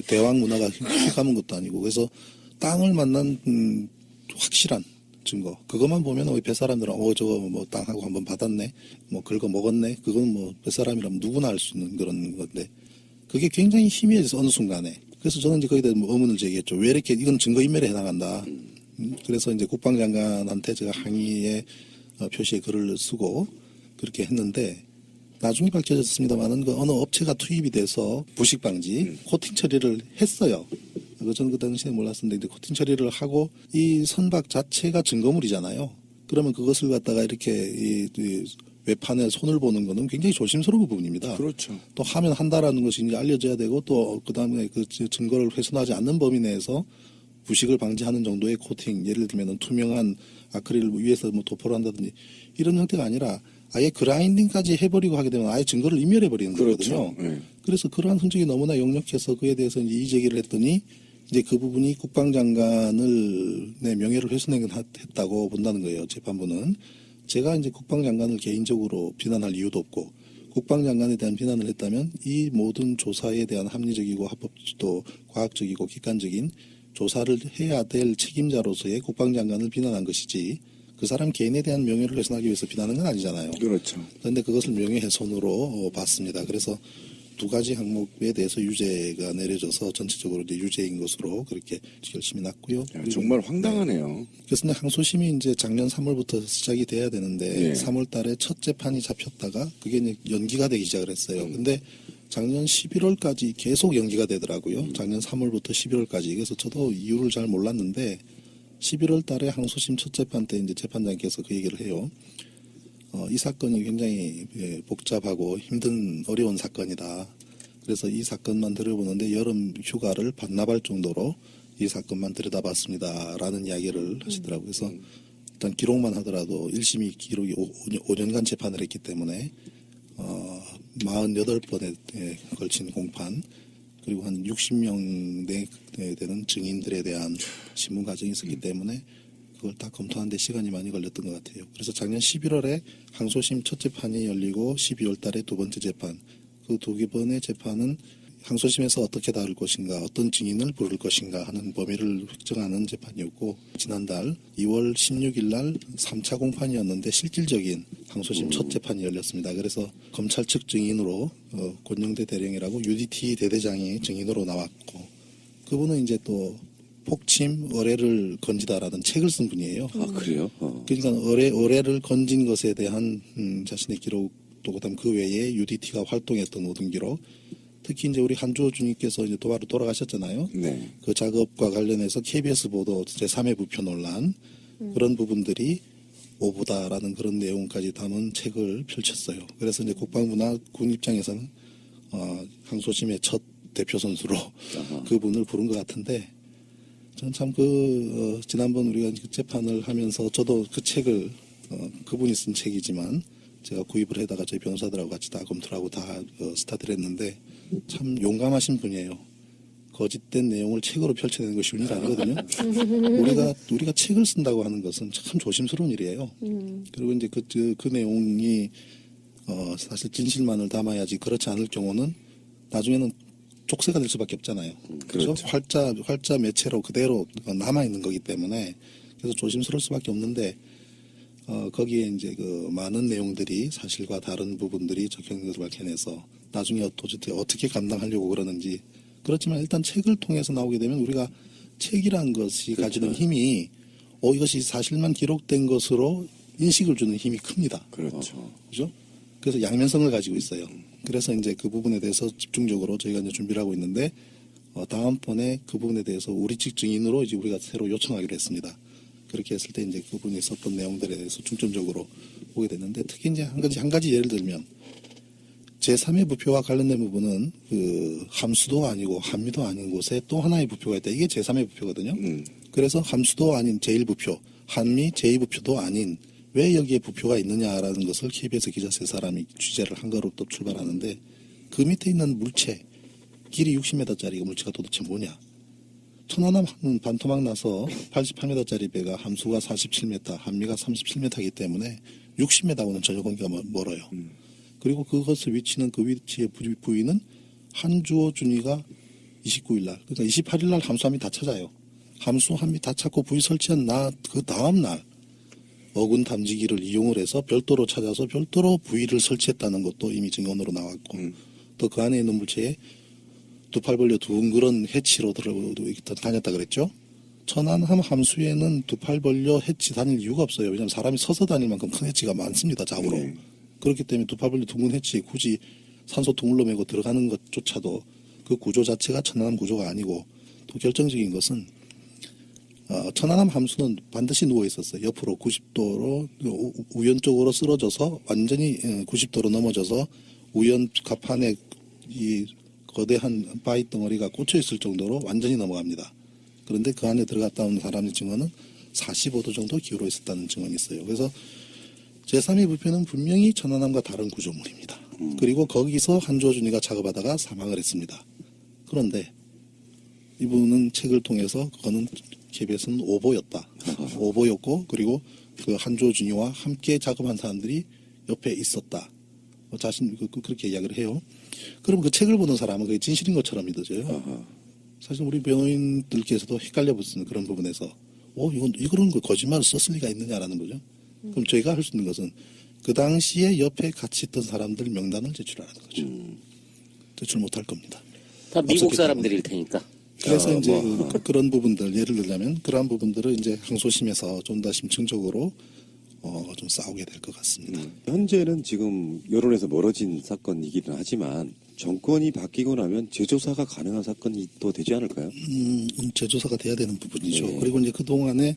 대왕 문화가 휙 하는 것도 아니고 그래서 땅을 만난 확실한 증거. 그것만 보면 우리 뱃사람들은 저거 뭐 땅하고 한번 받았네, 뭐 긁어 먹었네. 그건 뭐 뱃사람이라면 누구나 알 수 있는 그런 건데 그게 굉장히 희미해져서 어느 순간에. 그래서 저는 이제 거기에 대해서 뭐 의문을 제기했죠. 왜 이렇게 이건 증거인멸에 해당한다. 그래서 이제 국방장관한테 제가 항의의 표시에 글을 쓰고 그렇게 했는데 나중에 밝혀졌습니다만은 그 어느 업체가 투입이 돼서 부식 방지 코팅 처리를 했어요. 저는 그 당시에 몰랐었는데 코팅 처리를 하고 이 선박 자체가 증거물이잖아요. 그러면 그것을 갖다가 이렇게 이 외판에 손을 보는 거는 굉장히 조심스러운 부분입니다. 그렇죠. 또 하면 한다라는 것이 이제 알려져야 되고 또 그다음에 그 증거를 훼손하지 않는 범위 내에서 부식을 방지하는 정도의 코팅, 예를 들면 투명한 아크릴 위에서 뭐 도포를 한다든지 이런 형태가 아니라 아예 그라인딩까지 해버리고 하게 되면 아예 증거를 인멸해버리는 거거든요. 그렇죠. 네. 그래서 그러한 흔적이 너무나 역력해서 그에 대해서 이제 이의제기를 했더니 이제 그 부분이 국방장관을 내 명예를 훼손했다고 본다는 거예요. 재판부는. 제가 이제 국방장관을 개인적으로 비난할 이유도 없고 국방장관에 대한 비난을 했다면 이 모든 조사에 대한 합리적이고 합법도 과학적이고 객관적인 조사를 해야 될 책임자로서의 국방장관을 비난한 것이지 그 사람 개인에 대한 명예를 훼손하기 위해서 비난한 건 아니잖아요. 그렇죠. 그런데 그것을 명예훼손으로 봤습니다. 그래서 두 가지 항목에 대해서 유죄가 내려져서 전체적으로 이제 유죄인 것으로 그렇게 결심이 났고요. 야, 정말 황당하네요. 그래서 항소심이 이제 작년 3월부터 시작이 돼야 되는데 3월 달에 첫 재판이 잡혔다가 그게 이제 연기가 되기 시작을 했어요. 근데 작년 11월까지 계속 연기가 되더라고요. 작년 3월부터 11월까지. 그래서 저도 이유를 잘 몰랐는데 11월 달에 항소심 첫 재판 때 이제 재판장께서 그 얘기를 해요. 이 사건이 굉장히 복잡하고 힘든 어려운 사건이다. 그래서 이 사건만 들여보는데 여름 휴가를 반납할 정도로 이 사건만 들여다봤습니다. 라는 이야기를 하시더라고요. 그래서 일단 기록만 하더라도 1심이 기록이 5년간 재판을 했기 때문에 48번에 걸친 공판 그리고 한 60명 되는 증인들에 대한 신문 과정이 있었기 때문에 그걸 다 검토하는데 시간이 많이 걸렸던 것 같아요. 그래서 작년 11월에 항소심 첫 재판이 열리고 12월 달에 두 번째 재판 그 두 번의 재판은 항소심에서 어떻게 다룰 것인가 어떤 증인을 부를 것인가 하는 범위를 획정하는 재판이었고 지난달 2월 16일 날 3차 공판이었는데 실질적인 항소심 첫 재판이 열렸습니다. 그래서 검찰 측 증인으로 권영대 대령이라고 UDT 대대장이 증인으로 나왔고 그분은 이제 또 폭침 어뢰를 건지다라는 책을 쓴 분이에요. 아, 그래요? 그러니까 어뢰를 건진 것에 대한 자신의 기록 또 그다음 그 외에 UDT가 활동했던 모든 기록 특히 이제 우리 한주호 주님께서 이제 바로 돌아가셨잖아요. 네. 그 작업과 관련해서 KBS 보도 제3의 부표 논란 그런 부분들이 오보다라는 그런 내용까지 담은 책을 펼쳤어요. 그래서 이제 국방부나 군 입장에서는 항소심의 첫 대표 선수로 그분을 부른 것 같은데 저는 참 지난번 우리가 재판을 하면서 저도 그 책을 그분이 쓴 책이지만 제가 구입을 해다가 저희 변호사들하고 같이 다 검토를 하고 다 스타트를 했는데 참 용감하신 분이에요. 거짓된 내용을 책으로 펼쳐내는 것이 쉬운 일 아니거든요. 우리가 책을 쓴다고 하는 것은 참 조심스러운 일이에요. 그리고 이제 그 내용이 사실 진실만을 담아야지 그렇지 않을 경우는 나중에는 족쇄가 될 수밖에 없잖아요. 그렇죠? 활자 매체로 그대로 남아 있는 거기 때문에 그래서 조심스러울 수밖에 없는데 거기에 이제 그 많은 내용들이 사실과 다른 부분들이 적혀있는 것을 밝혀내서 나중에 도대체 어떻게 감당하려고 그러는지 그렇지만 일단 책을 통해서 나오게 되면 우리가 책이라는 것이 그렇죠. 가지는 힘이 이것이 사실만 기록된 것으로 인식을 주는 힘이 큽니다. 그렇죠. 그죠? 그래서 양면성을 가지고 있어요. 그래서 이제 그 부분에 대해서 집중적으로 저희가 이제 준비를 하고 있는데 다음번에 그 부분에 대해서 우리 측 증인으로 이제 우리가 새로 요청하기로 했습니다. 그렇게 했을 때 이제 그분이 썼던 내용들에 대해서 중점적으로 보게 됐는데 특히 이제 한 가지 예를 들면 제3의 부표와 관련된 부분은 그 함수도 아니고 한미도 아닌 곳에 또 하나의 부표가 있다. 이게 제3의 부표거든요. 그래서 함수도 아닌 제1부표, 한미 제2부표도 아닌 왜 여기에 부표가 있느냐라는 것을 KBS 기자 세 사람이 취재를 한 거로 또 출발하는데 그 밑에 있는 물체, 길이 60m짜리 물체가 도대체 뭐냐. 천안함 반토막 나서 88m짜리 배가 함수가 47m, 한미가 37m이기 때문에 60m하고는 전혀 관계가 멀어요. 그리고 그것을 위치는 그 위치의 부위는 한주호 준이가 29일 날, 그러니까 28일 날 함수 한미 다 찾아요. 함수 한미 다 찾고 부위 설치한 그 다음 날 어군 탐지기를 이용을 해서 별도로 찾아서 별도로 부위를 설치했다는 것도 이미 증언으로 나왔고 또 그 안에 있는 물체에 두 팔 벌려 둥그런 해치로 다녔다 그랬죠. 천안함 함수에는 두 팔 벌려 해치 다닐 이유가 없어요. 왜냐하면 사람이 서서 다닐 만큼 큰 해치가 많습니다. 좌우로. 그렇기 때문에 두 팔 벌려 둥근 해치에 굳이 산소 투물로 메고 들어가는 것조차도 그 구조 자체가 천안함 구조가 아니고 또 결정적인 것은 천안함 함수는 반드시 누워 있었어요. 옆으로 90도로 우연쪽으로 쓰러져서 완전히 90도로 넘어져서 우연 갑판에 이 거대한 바위 덩어리가 꽂혀 있을 정도로 완전히 넘어갑니다. 그런데 그 안에 들어갔다 온 사람의 증언은 45도 정도 기울어 있었다는 증언이 있어요. 그래서 제3의 부표는 분명히 천안함과 다른 구조물입니다. 그리고 거기서 한조준이가 작업하다가 사망을 했습니다. 그런데 이분은 책을 통해서 그거는 KBS는 오보였다. 오보였고 그리고 그 한조준이와 함께 작업한 사람들이 옆에 있었다. 자신 그렇게 이야기를 해요. 그럼 그 책을 보는 사람은 그게 진실인 것처럼 믿어져요. 사실 우리 변호인들께서도 헷갈려 붙는 그런 부분에서 이런 거 거짓말을 썼을 리가 있느냐라는 거죠. 그럼 저희가 할 수 있는 것은 그 당시에 옆에 같이 있던 사람들 명단을 제출하라는 거죠. 제출 못할 겁니다. 다 미국 사람들일 테니까. 그래서 이제 그런 부분들 예를 들자면 그러한 부분들을 이제 항소심에서 좀 더 심층적으로 좀 싸우게 될 것 같습니다. 현재는 지금 여론에서 멀어진 사건이기는 하지만 정권이 바뀌고 나면 재조사가 가능한 사건이 또 되지 않을까요? 재조사가 돼야 되는 부분이죠. 네. 그리고 이제 그 동안에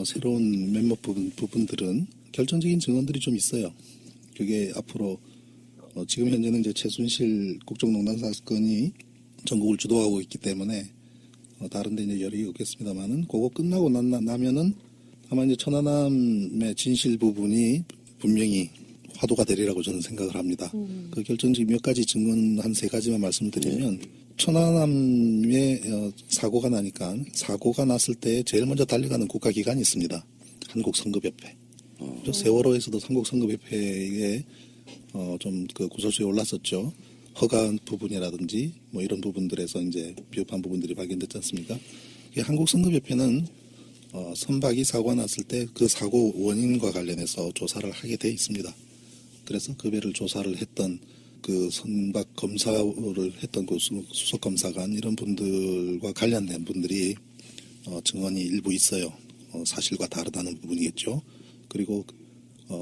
새로운 몇몇 부분들은 결정적인 증언들이 좀 있어요. 그게 앞으로 지금 현재는 이제 최순실 국정농단 사건이 전국을 주도하고 있기 때문에 다른 데 이제 열이 없겠습니다만은 그거 끝나고 나면은 아마 이제 천안함의 진실 부분이 분명히 화두가 되리라고 저는 생각을 합니다. 그 결정적인 몇 가지 증언 한 3가지만 말씀드리면 천안함에 사고가 나니까 사고가 났을 때 제일 먼저 달려가는 국가기관이 있습니다. 한국성급협회. 세월호에서도 한국성급협회에 좀 그 구설수에 올랐었죠. 허가한 부분이라든지 뭐 이런 부분들에서 이제 비협한 부분들이 발견됐지 않습니까? 한국성급협회는 선박이 사고가 났을 때 그 사고 원인과 관련해서 조사를 하게 돼 있습니다. 그래서 그 배를 조사를 했던 그 선박 검사를 했던 그 수석검사관 이런 분들과 관련된 분들이 증언이 일부 있어요. 사실과 다르다는 부분이겠죠. 그리고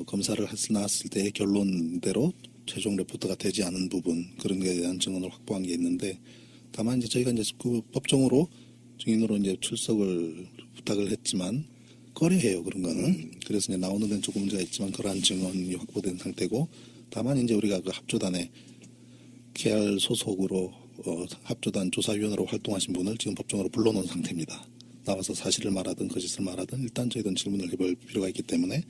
검사를 나왔을 때의 결론대로 최종 리포트가 되지 않은 부분 그런 것에 대한 증언을 확보한 게 있는데 다만 이제 저희가 이제 그 법정으로 증인으로 이제 출석을 부탁을 했지만 거래해요 그런 거는. 그래서 이제 나오는 데는 조금 문제가 있지만 그러한 증언이 확보된 상태고 다만 이제 우리가 그 합조단에 KR 소속으로 합조단 조사위원으로 활동하신 분을 지금 법정으로 불러놓은 상태입니다. 나와서 사실을 말하든 거짓을 말하든 일단 저희는 질문을 해볼 필요가 있기 때문에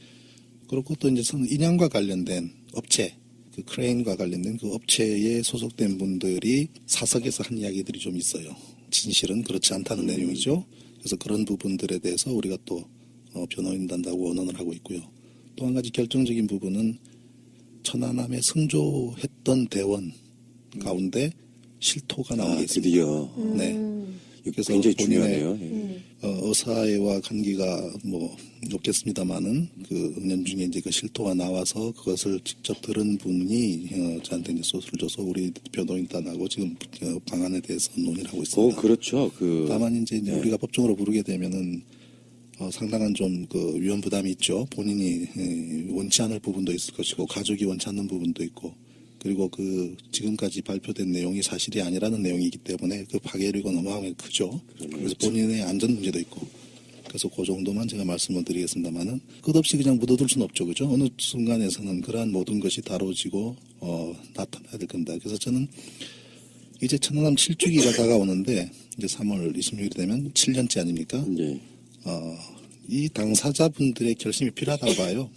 그렇고 또 이제 인양과 관련된 업체 그 크레인과 관련된 그 업체에 소속된 분들이 사석에서 한 이야기들이 좀 있어요. 진실은 그렇지 않다는 내용이죠. 그래서 그런 부분들에 대해서 우리가 또 변호인단하고 원언을 하고 있고요. 또 한 가지 결정적인 부분은 천안함에 승조했던 대원 가운데 실토가 나온 게 있습니다. 드디어. 네. 그래서 굉장히 본인의 중요하네요. 의사애와 관계가 뭐 없겠습니다만은 그 은연 중에 이제 그 실토가 나와서 그것을 직접 들은 분이 저한테 이제 소스를 줘서 우리 변호인단하고 지금 방안에 대해서 논의를 하고 있습니다. 그렇죠. 다만 이제 우리가 법정으로 부르게 되면은 상당한 좀 그 위험 부담이 있죠. 본인이 원치 않을 부분도 있을 것이고 가족이 원치 않는 부분도 있고 그리고 그 지금까지 발표된 내용이 사실이 아니라는 내용이기 때문에 그 파괴력은 어마어마하게 크죠. 그래서 본인의 안전 문제도 있고 그래서 그 정도만 제가 말씀을 드리겠습니다만은 끝없이 그냥 묻어둘 수는 없죠. 그죠? 어느 순간에서는 그러한 모든 것이 다뤄지고 나타나야 될 겁니다. 그래서 저는 이제 천안함 7주기가 다가오는데 이제 3월 26일이 되면 7년째 아닙니까? 네. 이 당사자분들의 결심이 필요하다고 봐요.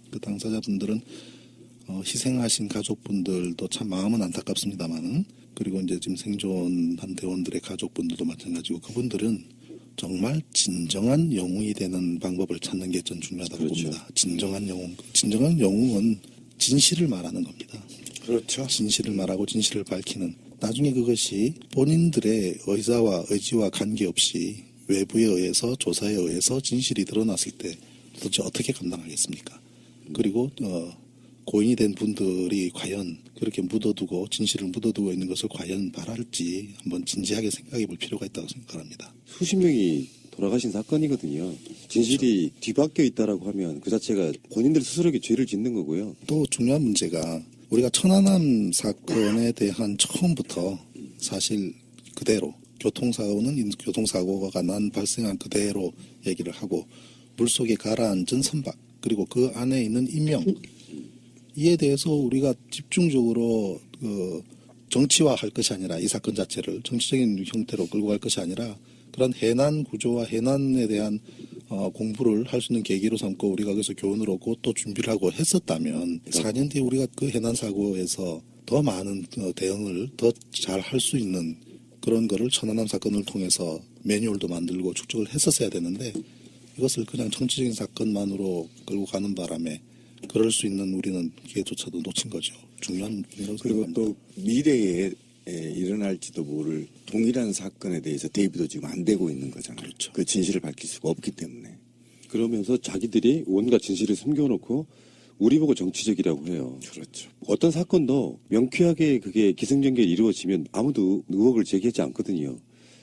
그 당사자분들은 희생하신 가족분들도 참 마음은 안타깝습니다만은 그리고 이제 지금 생존한 대원들의 가족분들도 마찬가지고 그분들은 정말 진정한 영웅이 되는 방법을 찾는 게 전 중요하다고 봅니다. 진정한 영웅. 진정한 영웅은 진실을 말하는 겁니다. 그렇죠. 진실을 말하고 진실을 밝히는. 나중에 그것이 본인들의 의지와 관계없이 외부에 의해서 조사에 의해서 진실이 드러났을 때 도대체 어떻게 감당하겠습니까? 그리고 고인이 된 분들이 과연 그렇게 묻어두고 진실을 묻어두고 있는 것을 과연 바랄지 한번 진지하게 생각해 볼 필요가 있다고 생각합니다. 수십 명이 돌아가신 사건이거든요. 진실이 뒤바뀌어 있다라고 하면 그 자체가 본인들 스스로에게 죄를 짓는 거고요. 또 중요한 문제가 우리가 천안함 사건에 대한 처음부터 사실 그대로 교통사고가 발생한 그대로 얘기를 하고 물속에 가라앉은 선박 그리고 그 안에 있는 인명 이에 대해서 우리가 집중적으로 정치화할 것이 아니라 이 사건 자체를 정치적인 형태로 끌고 갈 것이 아니라 그런 해난 구조와 해난에 대한 공부를 할 수 있는 계기로 삼고 우리가 거기서 교훈을 얻고 또 준비를 하고 했었다면 4년 뒤에 우리가 그 해난 사고에서 더 많은 대응을 더 잘 할 수 있는 그런 거를 천안함 사건을 통해서 매뉴얼도 만들고 축적을 했었어야 되는데 이것을 그냥 정치적인 사건만으로 끌고 가는 바람에 그럴 수 있는 우리는 기회조차도 놓친 거죠. 중요한 부분이라고 그리고 생각합니다. 또 미래에 일어날지도 모를 동일한 사건에 대해서 대비도 지금 안 되고 있는 거잖아요. 그렇죠. 그 진실을 밝힐 수가 없기 때문에. 그러면서 자기들이 온갖 진실을 숨겨놓고 우리 보고 정치적이라고 해요. 그렇죠. 어떤 사건도 명쾌하게 그게 기승전결이 이루어지면 아무도 의혹을 제기하지 않거든요.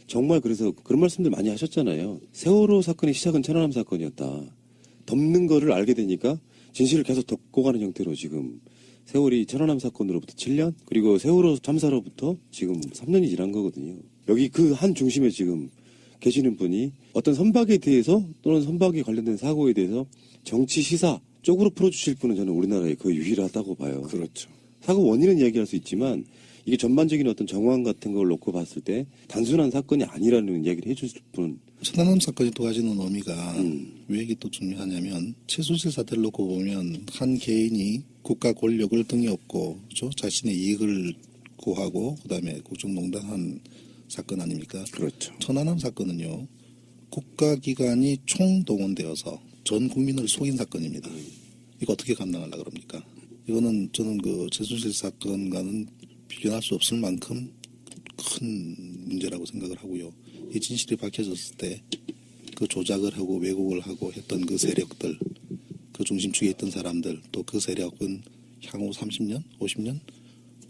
정말 그래서 그런 말씀들 많이 하셨잖아요. 세월호 사건의 시작은 천안함 사건이었다. 덮는 거를 알게 되니까 진실을 계속 덮고 가는 형태로 지금 세월이 천안함 사건으로부터 7년 그리고 세월호 참사로부터 지금 3년이 지난 거거든요. 여기 그 한 중심에 지금 계시는 분이 어떤 선박에 대해서 또는 선박에 관련된 사고에 대해서 정치 시사 쪽으로 풀어주실 분은 저는 우리나라에 거의 유일하다고 봐요. 그렇죠. 사고 원인은 이야기할 수 있지만 이게 전반적인 어떤 정황 같은 걸 놓고 봤을 때 단순한 사건이 아니라는 이야기를 해주실 분은 천안함 사건이 또 가지는 의미가 왜 이게 또 중요하냐면 최순실 사태를 놓고 보면 한 개인이 국가 권력을 등에 업고 그렇죠? 자신의 이익을 구하고 그다음에 국정농단한 사건 아닙니까? 그렇죠. 천안함 사건은요. 국가기관이 총동원되어서 전 국민을 속인 사건입니다. 이거 어떻게 감당하려고 그럽니까? 이거는 저는 그 최순실 사건과는 비교할 수 없을 만큼 큰 문제라고 생각을 하고요. 이 진실이 밝혀졌을 때 그 조작을 하고 왜곡을 하고 했던 그 세력들, 그 중심축에 있던 사람들, 또 그 세력은 향후 30년, 50년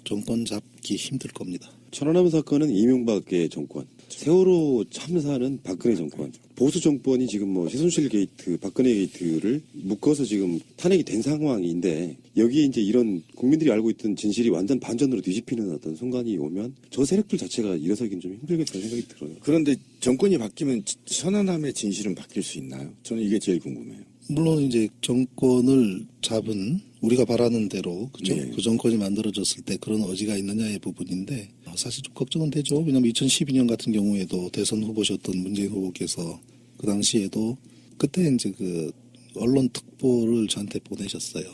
정권 잡기 힘들 겁니다. 천안함 사건은 이명박의 정권, 세월호 참사는 박근혜 정권, 보수 정권이 지금 뭐 최순실 게이트, 박근혜 게이트를 묶어서 지금 탄핵이 된 상황인데 여기에 이제 이런 국민들이 알고 있던 진실이 완전 반전으로 뒤집히는 어떤 순간이 오면 저 세력들 자체가 일어서기는 좀 힘들겠다는 생각이 들어요. 그런데 정권이 바뀌면 천안함의 진실은 바뀔 수 있나요? 저는 이게 제일 궁금해요. 물론 이제 정권을 잡은 우리가 바라는 대로 그죠? 네. 그 정권이 만들어졌을 때 그런 의지가 있느냐의 부분인데 사실 좀 걱정은 되죠. 왜냐하면 2012년 같은 경우에도 대선 후보셨던 문재인 후보께서 그 당시에도 그때 이제 그 언론 특보를 저한테 보내셨어요.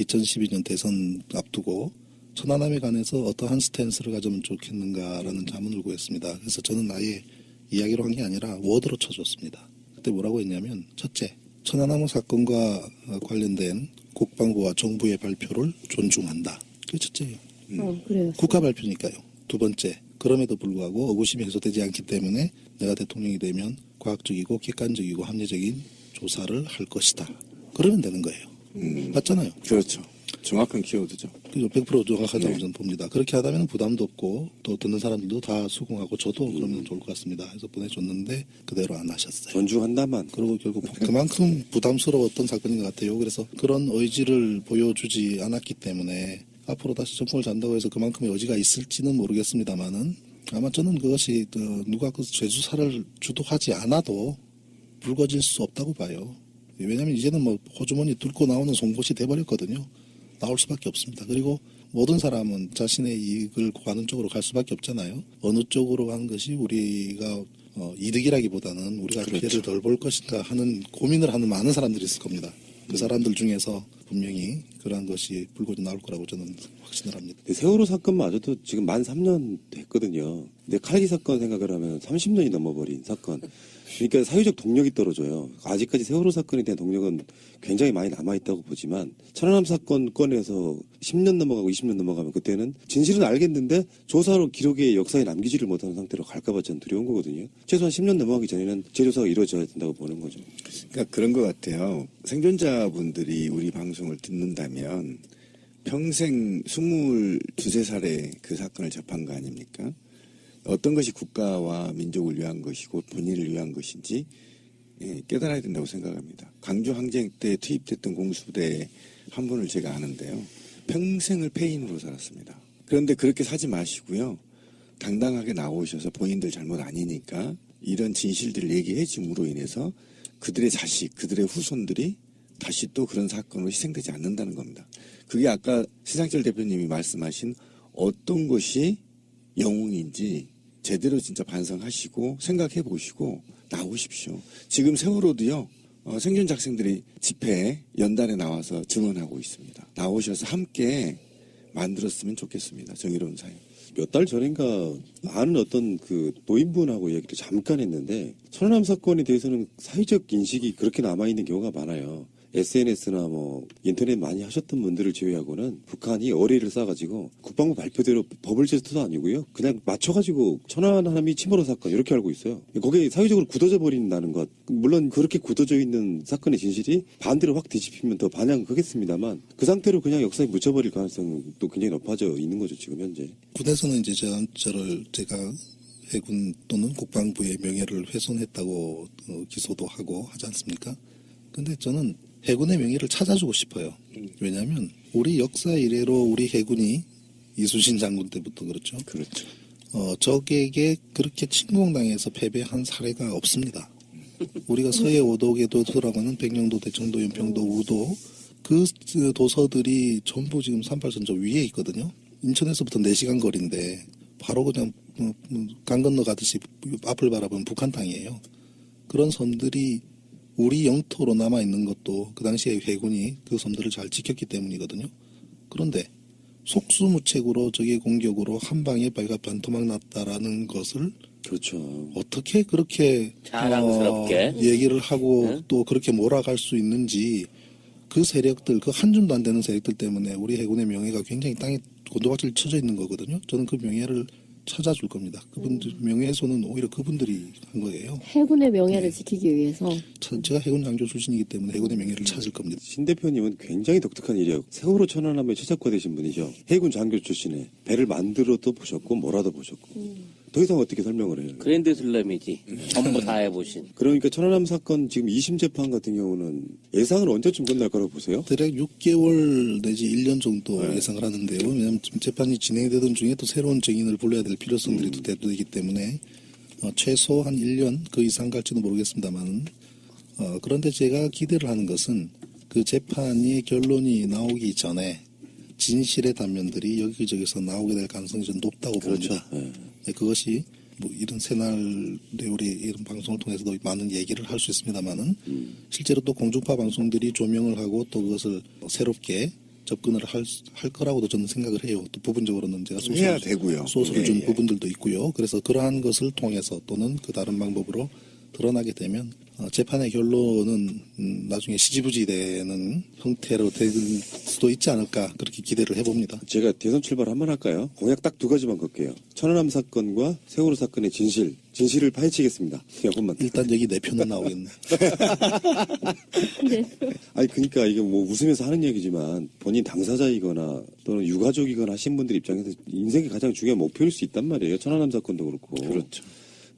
2012년 대선 앞두고 천안함에 관해서 어떠한 스탠스를 가지면 좋겠는가라는 자문을 구했습니다. 그래서 저는 아예 이야기로 한 게 아니라 워드로 쳐줬습니다. 그때 뭐라고 했냐면 첫째, 천안함 사건과 관련된 국방부와 정부의 발표를 존중한다. 그게 첫째예요. 그래요. 국가 발표니까요. 두 번째, 그럼에도 불구하고 의구심이 해소되지 않기 때문에 내가 대통령이 되면 과학적이고 객관적이고 합리적인 조사를 할 것이다. 그러면 되는 거예요. 맞잖아요. 그렇죠. 정확한 키워드죠. 그죠. 100% 정확하다고 네. 저는 봅니다. 그렇게 하다면 부담도 없고 또 듣는 사람들도 다 수긍하고 저도 그러면 좋을 것 같습니다. 해서 보내줬는데 그대로 안 하셨어요. 존중한다만. 그리고 결국 그만큼 부담스러웠던 사건인 것 같아요. 그래서 그런 의지를 보여주지 않았기 때문에 앞으로 다시 정권을 잡는다고 해서 그만큼의 의지가 있을지는 모르겠습니다만은 아마 저는 그것이 누가 그 죄수사를 주도하지 않아도 불거질 수 없다고 봐요. 왜냐하면 이제는 뭐 호주머니 뚫고 나오는 송곳이 돼버렸거든요. 나올 수밖에 없습니다. 그리고 모든 사람은 자신의 이익을 구하는 쪽으로 갈 수밖에 없잖아요. 어느 쪽으로 가는 것이 우리가 이득이라기보다는 우리가 그렇죠. 피해를 덜 볼 것인가 하는 고민을 하는 많은 사람들이 있을 겁니다. 그 사람들 중에서 분명히 그러한 것이 불거지 나올 거라고 저는 확신을 합니다. 근데 세월호 사건마저도 지금 만 3년 됐거든요. 근데 칼기 사건 생각을 하면 30년이 넘어버린 사건. 그러니까 사회적 동력이 떨어져요. 아직까지 세월호 사건에 대한 동력은 굉장히 많이 남아있다고 보지만 천안함 사건 건에서 10년 넘어가고 20년 넘어가면 그때는 진실은 알겠는데 조사로 기록에 역사에 남기지를 못하는 상태로 갈까봐 저는 두려운 거거든요. 최소한 10년 넘어가기 전에는 재조사가 이루어져야 된다고 보는 거죠. 그러니까 그런 것 같아요. 생존자분들이 우리 방송을 듣는다면 평생 22~23살에 그 사건을 접한 거 아닙니까? 어떤 것이 국가와 민족을 위한 것이고 본인을 위한 것인지 깨달아야 된다고 생각합니다. 광주 항쟁 때 투입됐던 공수부대 한 분을 제가 아는데요. 평생을 폐인으로 살았습니다. 그런데 그렇게 사지 마시고요. 당당하게 나오셔서 본인들 잘못 아니니까 이런 진실들을 얘기해 줌으로 인해서 그들의 자식, 그들의 후손들이 다시 또 그런 사건으로 희생되지 않는다는 겁니다. 그게 아까 신상철 대표님이 말씀하신 어떤 것이 영웅인지 제대로 진짜 반성하시고 생각해 보시고 나오십시오. 지금 세월호도요. 생존자 학생들이 집회에 연단에 나와서 증언하고 있습니다. 나오셔서 함께 만들었으면 좋겠습니다. 정의로운 사회. 몇 달 전인가 아는 어떤 그 노인분하고 얘기를 잠깐 했는데 천안함 사건에 대해서는 사회적 인식이 그렇게 남아있는 경우가 많아요. SNS나 뭐 인터넷 많이 하셨던 분들을 제외하고는 북한이 어뢰를 쏴가지고 국방부 발표대로 버블 제스트도 아니고요. 그냥 맞춰가지고 천안함이 침몰 사건 이렇게 알고 있어요. 거기에 사회적으로 굳어져 버린다는 것. 물론 그렇게 굳어져 있는 사건의 진실이 반대로 확 뒤집히면 더 반향 크겠습니다만 그 상태로 그냥 역사에 묻혀버릴 가능성도 굉장히 높아져 있는 거죠. 지금 현재. 군에서는 이제 제가 해군 또는 국방부의 명예를 훼손했다고 기소도 하고 하지 않습니까? 근데 저는 해군의 명예를 찾아주고 싶어요. 왜냐하면 우리 역사 이래로 우리 해군이 이순신 장군 때부터 그렇죠. 그렇죠. 적에게 그렇게 침공당해서 패배한 사례가 없습니다. 우리가 서해 오도계 도서라고는 백령도, 대청도, 연평도, 우도 그 도서들이 전부 지금 38선저 위에 있거든요. 인천에서부터 4시간 거리인데 바로 그냥 강 건너가듯이 앞을 바라보면 북한 땅이에요. 그런 섬들이 우리 영토로 남아있는 것도 그 당시에 해군이 그 섬들을 잘 지켰기 때문이거든요. 그런데 속수무책으로 적의 공격으로 한 방에 빨간 반토막 났다라는 것을 그렇죠. 어떻게 그렇게 자랑스럽게 얘기를 하고 또 그렇게 몰아갈 수 있는지 그 세력들, 그 한 줌도 안 되는 세력들 때문에 우리 해군의 명예가 굉장히 땅에 곤두박질 쳐져 있는 거거든요. 저는 그 명예를 찾아줄 겁니다. 그분들 명예훼손은 오히려 그분들이 한 거예요. 해군의 명예를 지키기 위해서. 제가 해군 장교 출신이기 때문에 해군의 명예를 찾을 겁니다. 신 대표님은 굉장히 독특한 일이에요. 세월호 천안함에 최적화되신 분이죠. 해군 장교 출신에 배를 만들어도 보셨고 몰아도 보셨고 더 이상 어떻게 설명을 해요? 그랜드 슬램이지. 전부 다 해보신. 그러니까 천안함 사건 지금 2심 재판 같은 경우는 예상은 언제쯤 끝날 거라고 보세요? 대략 6개월 내지 1년 정도 예상을 하는데요. 왜냐하면 지금 재판이 진행되던 중에 또 새로운 증인을 불러야 될 필요성들이 또 대두되기 때문에 최소 한 1년 그 이상 갈지도 모르겠습니다만 그런데 제가 기대를 하는 것은 그 재판이 결론이 나오기 전에 진실의 단면들이 여기저기서 나오게 될 가능성이 좀 높다고 봅니다. 네, 그것이 뭐 이런 새날 우리 이런 방송을 통해서도 많은 얘기를 할 수 있습니다만은 실제로 또 공중파 방송들이 조명을 하고 또 그것을 새롭게 접근을 할 거라고도 저는 생각을 해요. 또 부분적으로는 제가 해야 되고요. 소설을 준 예. 부분들도 있고요. 그래서 그러한 것을 통해서 또는 그 다른 방법으로 드러나게 되면 재판의 결론은 나중에 시지부지되는 형태로 될 수도 있지 않을까 그렇게 기대를 해봅니다. 제가 대선 출발 한번 할까요? 공약 딱 2가지만 걸게요. 천안함 사건과 세월호 사건의 진실을 파헤치겠습니다. 한번만. 일단 여기 내 표는 나오겠네. 네. 아니 그러니까 이게 뭐 웃으면서 하는 얘기지만 본인 당사자이거나 또는 유가족이거나 하신 분들 입장에서 인생의 가장 중요한 목표일 수 있단 말이에요. 천안함 사건도 그렇고. 그렇죠.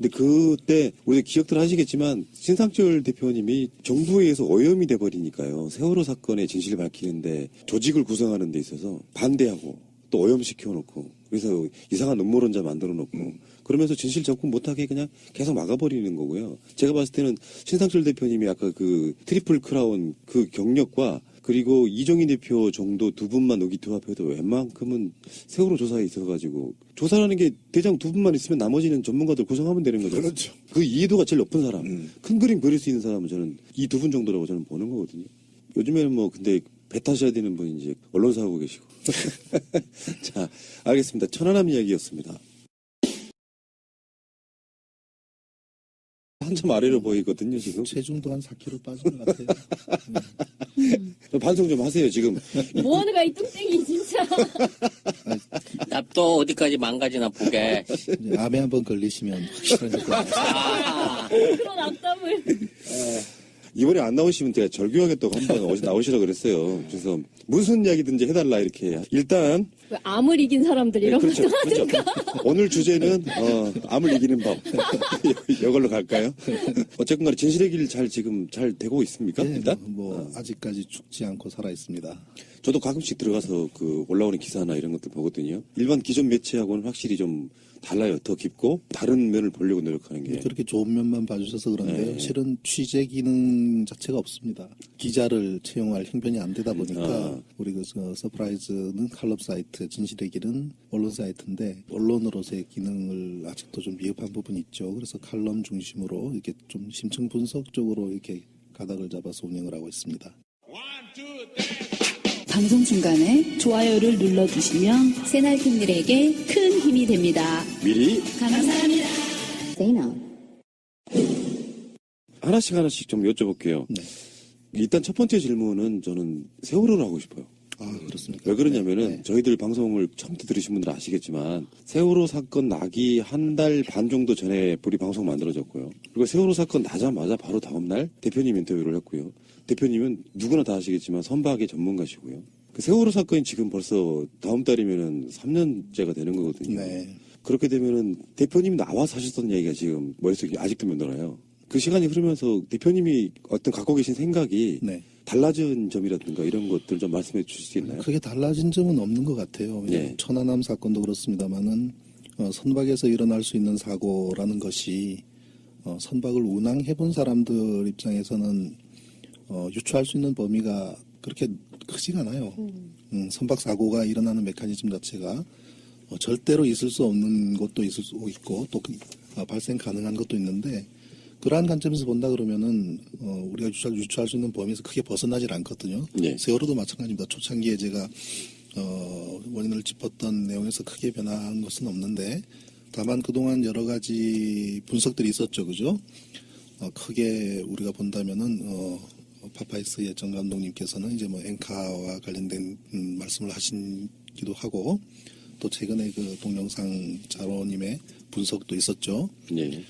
근데 그때 우리 기억들 하시겠지만 신상철 대표님이 정부에 의해서 오염이 돼버리니까요. 세월호 사건의 진실을 밝히는데 조직을 구성하는 데 있어서 반대하고 또 오염시켜놓고 그래서 이상한 음모론자 만들어놓고 그러면서 진실 접근 못하게 그냥 계속 막아버리는 거고요. 제가 봤을 때는 신상철 대표님이 아까 그 트리플 크라운 그 경력과 그리고 이종희 대표 정도 두 분만 의기투합해도 웬만큼은 세월호 조사에 있어가지고 조사라는 게 대장 두 분만 있으면 나머지는 전문가들 구성하면 되는 거죠. 그렇죠. 그 이해도가 제일 높은 사람, 큰 그림 그릴 수 있는 사람은 저는 이 두 분 정도라고 저는 보는 거거든요. 요즘에는 뭐 근데 배 타셔야 되는 분이 이제 언론사 하고 계시고. 자, 알겠습니다. 천안함 이야기였습니다. 한참 아래로 보이거든요, 지금. 체중도 한 4kg 빠진 것 같아요. 반성 좀 하세요, 지금. 뭐 하는 거야, 이 뚱땡이, 진짜. 나 또 어디까지 망가지나 보게. 이제 암에 한번 걸리시면 확실하게 될 것 같아요. 그런 악담을. 이번에 안 나오시면 제가 절규하겠다고 한번 나오시라고 그랬어요. 그래서 무슨 이야기든지 해달라, 이렇게. 일단. 왜 암을 이긴 사람들 이런 그렇죠, 것도 하든가. 오늘 주제는, 암을 이기는 법. 이걸로 갈까요? 어쨌건 간에 진실의 길 지금 잘 되고 있습니까? 네, 일단? 아직까지 죽지 않고 살아 있습니다. 저도 가끔씩 들어가서 그 올라오는 기사나 이런 것들 보거든요. 일반 기존 매체하고는 확실히 좀 달라요. 더 깊고 다른 면을 보려고 노력하는 게. 그렇게 좋은 면만 봐주셔서 그런데 네. 실은 취재 기능 자체가 없습니다. 기자를 채용할 형편이 안 되다 보니까 우리 그 서프라이즈는 칼럼 사이트, 진실의 길은 언론 사이트인데 언론으로서의 기능을 아직도 좀 미흡한 부분이 있죠. 그래서 칼럼 중심으로 이렇게 좀 심층 분석적으로 이렇게 가닥을 잡아서 운영을 하고 있습니다. 방송 중간에 좋아요를 눌러주시면 새날팀들에게 큰 힘이 됩니다. 미리 감사합니다. 하나씩 좀 여쭤볼게요. 네. 일단 첫 번째 질문은 저는 세월호를 하고 싶어요. 그렇습니까? 왜 그러냐면은 네. 저희들 방송을 처음부터 들으신 분들은 아시겠지만 세월호 사건 나기 한 달 반 정도 전에 우리 방송 만들어졌고요. 그리고 세월호 사건 나자마자 바로 다음 날 대표님 인터뷰를 했고요. 대표님은 누구나 다 아시겠지만 선박의 전문가시고요. 그 세월호 사건이 지금 벌써 다음 달이면은 3년째가 되는 거거든요. 네. 그렇게 되면은 대표님이 나와서 하셨던 얘기가 지금 머릿속에 아직도 맴돌아요. 그 시간이 흐르면서 대표님이 어떤 갖고 계신 생각이 네. 달라진 점이라든가 이런 것들 좀 말씀해 주실 수 있나요? 크게 달라진 점은 없는 것 같아요. 네. 천안함 사건도 그렇습니다만은 선박에서 일어날 수 있는 사고라는 것이 선박을 운항해본 사람들 입장에서는 유추할 수 있는 범위가 그렇게 크지가 않아요. 선박 사고가 일어나는 메커니즘 자체가 절대로 있을 수 없는 것도 있을 수 있고 또 발생 가능한 것도 있는데 그러한 관점에서 본다 그러면은 우리가 유추할 수 있는 범위에서 크게 벗어나질 않거든요. 네. 세월호도 마찬가지입니다. 초창기에 제가 원인을 짚었던 내용에서 크게 변한 것은 없는데 다만 그동안 여러 가지 분석들이 있었죠, 그죠? 크게 우리가 본다면은 파파이스의 정 감독님께서는 이제 뭐 앵카와 관련된 말씀을 하시기도 하고 또 최근에 그 동영상 자로님의 분석도 있었죠. 네.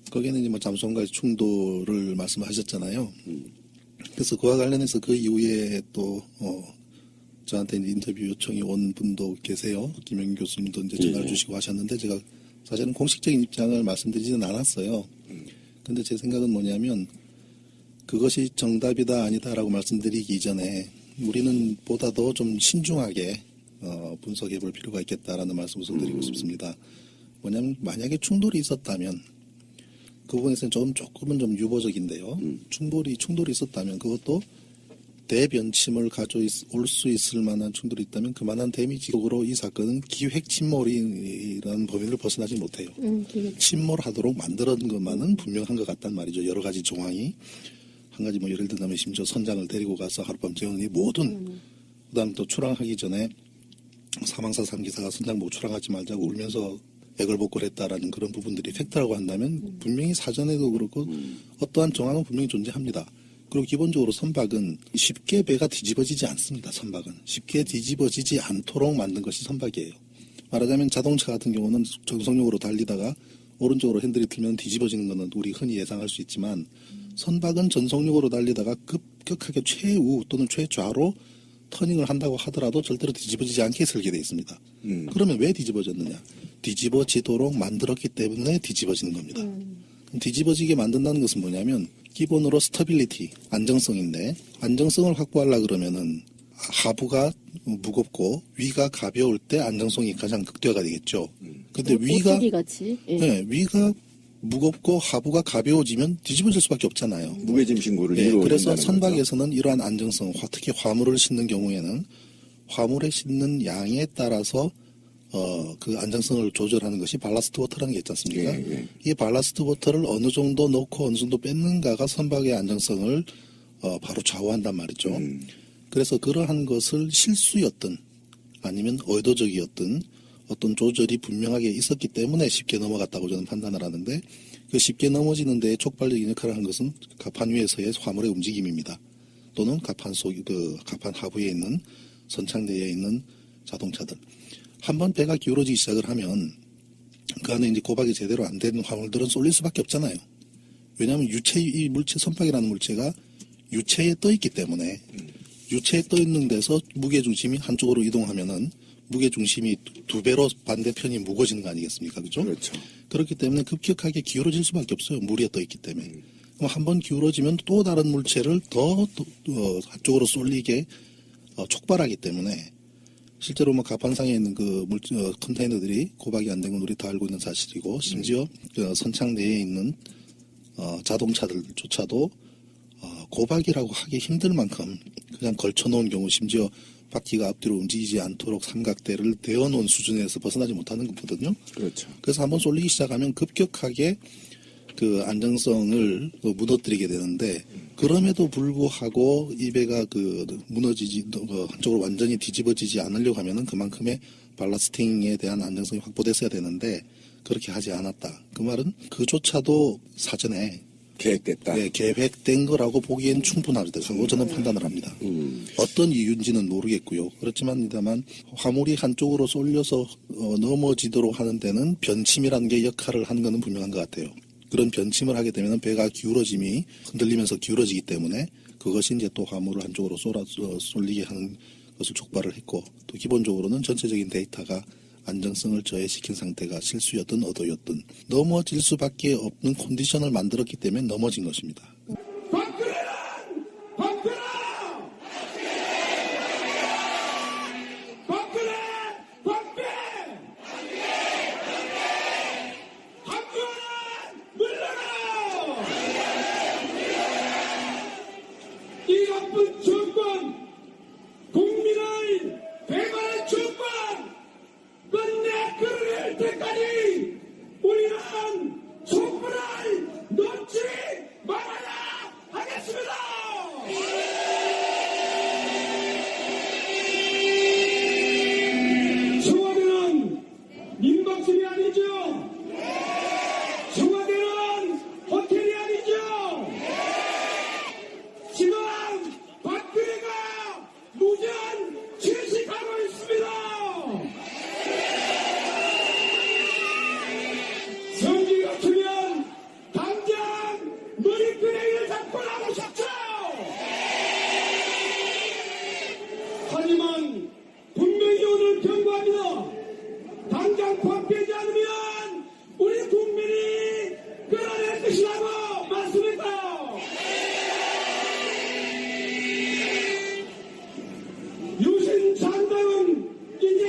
거기에는 이제 뭐 잠수함과의 충돌을 말씀하셨잖아요. 그래서 그와 관련해서 그 이후에 또 저한테 이제 인터뷰 요청이 온 분도 계세요. 김영인 교수님도 이제 전화를 주시고 하셨는데 제가 사실은 공식적인 입장을 말씀드리지는 않았어요. 근데 제 생각은 뭐냐면 그것이 정답이다 아니다라고 말씀드리기 이전에 우리는 보다도 좀 신중하게 분석해 볼 필요가 있겠다라는 말씀을 드리고 싶습니다. 뭐냐면 만약에 충돌이 있었다면 그 부분에서는 조금은 좀 유보적인데요. 충돌이 있었다면 그것도 대변침을 가져올 수 있을 만한 충돌이 있다면 그만한 데미지적으로 이 사건은 기획 침몰이라는 범위를 벗어나지 못해요. 침몰하도록 만드는 것만은 분명한 것 같단 말이죠. 여러 가지 정황이. 한 가지 뭐 예를 들면 심지어 선장을 데리고 가서 하룻밤 재우니 모든 그다음 또 출항하기 전에 사망사상 기사가 선장 보고 출항하지 말자고 울면서 애걸복걸했다라는 그런 부분들이 팩트라고 한다면 분명히 사전에도 그렇고 어떠한 정황은 분명히 존재합니다. 그리고 기본적으로 선박은 쉽게 배가 뒤집어지지 않습니다. 선박은 쉽게 뒤집어지지 않도록 만든 것이 선박이에요. 말하자면 자동차 같은 경우는 정성력으로 달리다가 오른쪽으로 핸들이 틀면 뒤집어지는 것은 우리 흔히 예상할 수 있지만 선박은 전속력으로 달리다가 급격하게 최우 또는 최좌로 터닝을 한다고 하더라도 절대로 뒤집어지지 않게 설계되어 있습니다. 그러면 왜 뒤집어졌느냐? 뒤집어지도록 만들었기 때문에 뒤집어지는 겁니다. 뒤집어지게 만든다는 것은 뭐냐면 기본으로 스터빌리티, 안정성인데 안정성을 확보하려고 그러면은 하부가 무겁고 위가 가벼울 때 안정성이 가장 극대화가 되겠죠. 근데 위가 같이. 네, 위가 무겁고 하부가 가벼워지면 뒤집어질 수밖에 없잖아요. 무게짐 신고를 네, 이루어야 그래서 된다는 선박에서는 이러한 안정성, 특히 화물을 싣는 경우에는 화물에 싣는 양에 따라서 그 안정성을 조절하는 것이 발라스트 워터라는 게 있지 않습니까? 이 발라스트 워터를 어느 정도 넣고 어느 정도 뺏는가가 선박의 안정성을 바로 좌우한단 말이죠. 그래서 그러한 것을 실수였든 아니면 의도적이었든 어떤 조절이 분명하게 있었기 때문에 쉽게 넘어갔다고 저는 판단을 하는데, 그 쉽게 넘어지는 데에 촉발적인 역할을 하는 것은 갑판 위에서의 화물의 움직임입니다. 또는 갑판 갑판 하부에 있는 선창대에 있는 자동차들. 한번 배가 기울어지기 시작을 하면 그 안에 이제 고박이 제대로 안 되는 화물들은 쏠릴 수밖에 없잖아요. 왜냐하면 이 물체, 선박이라는 물체가 유체에 떠 있기 때문에, 유체에 떠 있는 데서 무게 중심이 한쪽으로 이동하면은 무게 중심이 두 배로 반대편이 무거워지는 거 아니겠습니까? 그죠? 그렇죠. 그렇기 때문에 급격하게 기울어질 수밖에 없어요. 물에 떠 있기 때문에. 그럼 한번 기울어지면 또 다른 물체를 더 한쪽으로 쏠리게 촉발하기 때문에, 실제로 뭐 갑판상에 있는 그 컨테이너들이 고박이 안 된 건 우리 다 알고 있는 사실이고, 심지어 그 선창 내에 있는 자동차들조차도 고박이라고 하기 힘들 만큼 그냥 걸쳐놓은 경우, 심지어 바퀴가 앞뒤로 움직이지 않도록 삼각대를 대어놓은 수준에서 벗어나지 못하는 거거든요. 그렇죠. 그래서 한번 쏠리기 시작하면 급격하게 그 안정성을 무너뜨리게 되는데, 그럼에도 불구하고 이 배가 무너지지, 한쪽으로 완전히 뒤집어지지 않으려고 하면은 그만큼의 발라스팅에 대한 안정성이 확보됐어야 되는데, 그렇게 하지 않았다. 그 말은 그조차도 사전에 계획됐다. 네, 계획된 거라고 보기엔 충분하다고 저는 판단을 합니다. 어떤 이유인지는 모르겠고요. 그렇지만 화물이 한쪽으로 쏠려서 넘어지도록 하는 데는 변침이라는 게 역할을 하는 것은 분명한 것 같아요. 그런 변침을 하게 되면 배가 기울어짐이 흔들리면서 기울어지기 때문에 그것이 이제 또 화물을 한쪽으로 쏠리게 하는 것을 촉발을 했고, 또 기본적으로는 전체적인 데이터가 안정성을 저해시킨 상태가 실수였든 의도였든 넘어질 수밖에 없는 컨디션을 만들었기 때문에 넘어진 것입니다. 박근혜는 박근혜! 박근혜! 박배! 박근혜는 물러라! 이 나쁜 정권, 국민의 배반의 정권, 끝내 끌어낼 때까지 우리는 촛불을 놓지 말아야 하겠습니다. 청와대는 민박집이 아니죠. 청와대는 호텔이 아니죠. 지금 박근혜가 무전 질식하고 있습니다. 성기 같으면 당장 머리끄레기를 잡고 나오십시오. 하지만 분명히 오늘 경고합니다. 당장 박배지 않으면 우리 국민이 끌어낼 것이라고 맞습니까? 유신 장담은 이제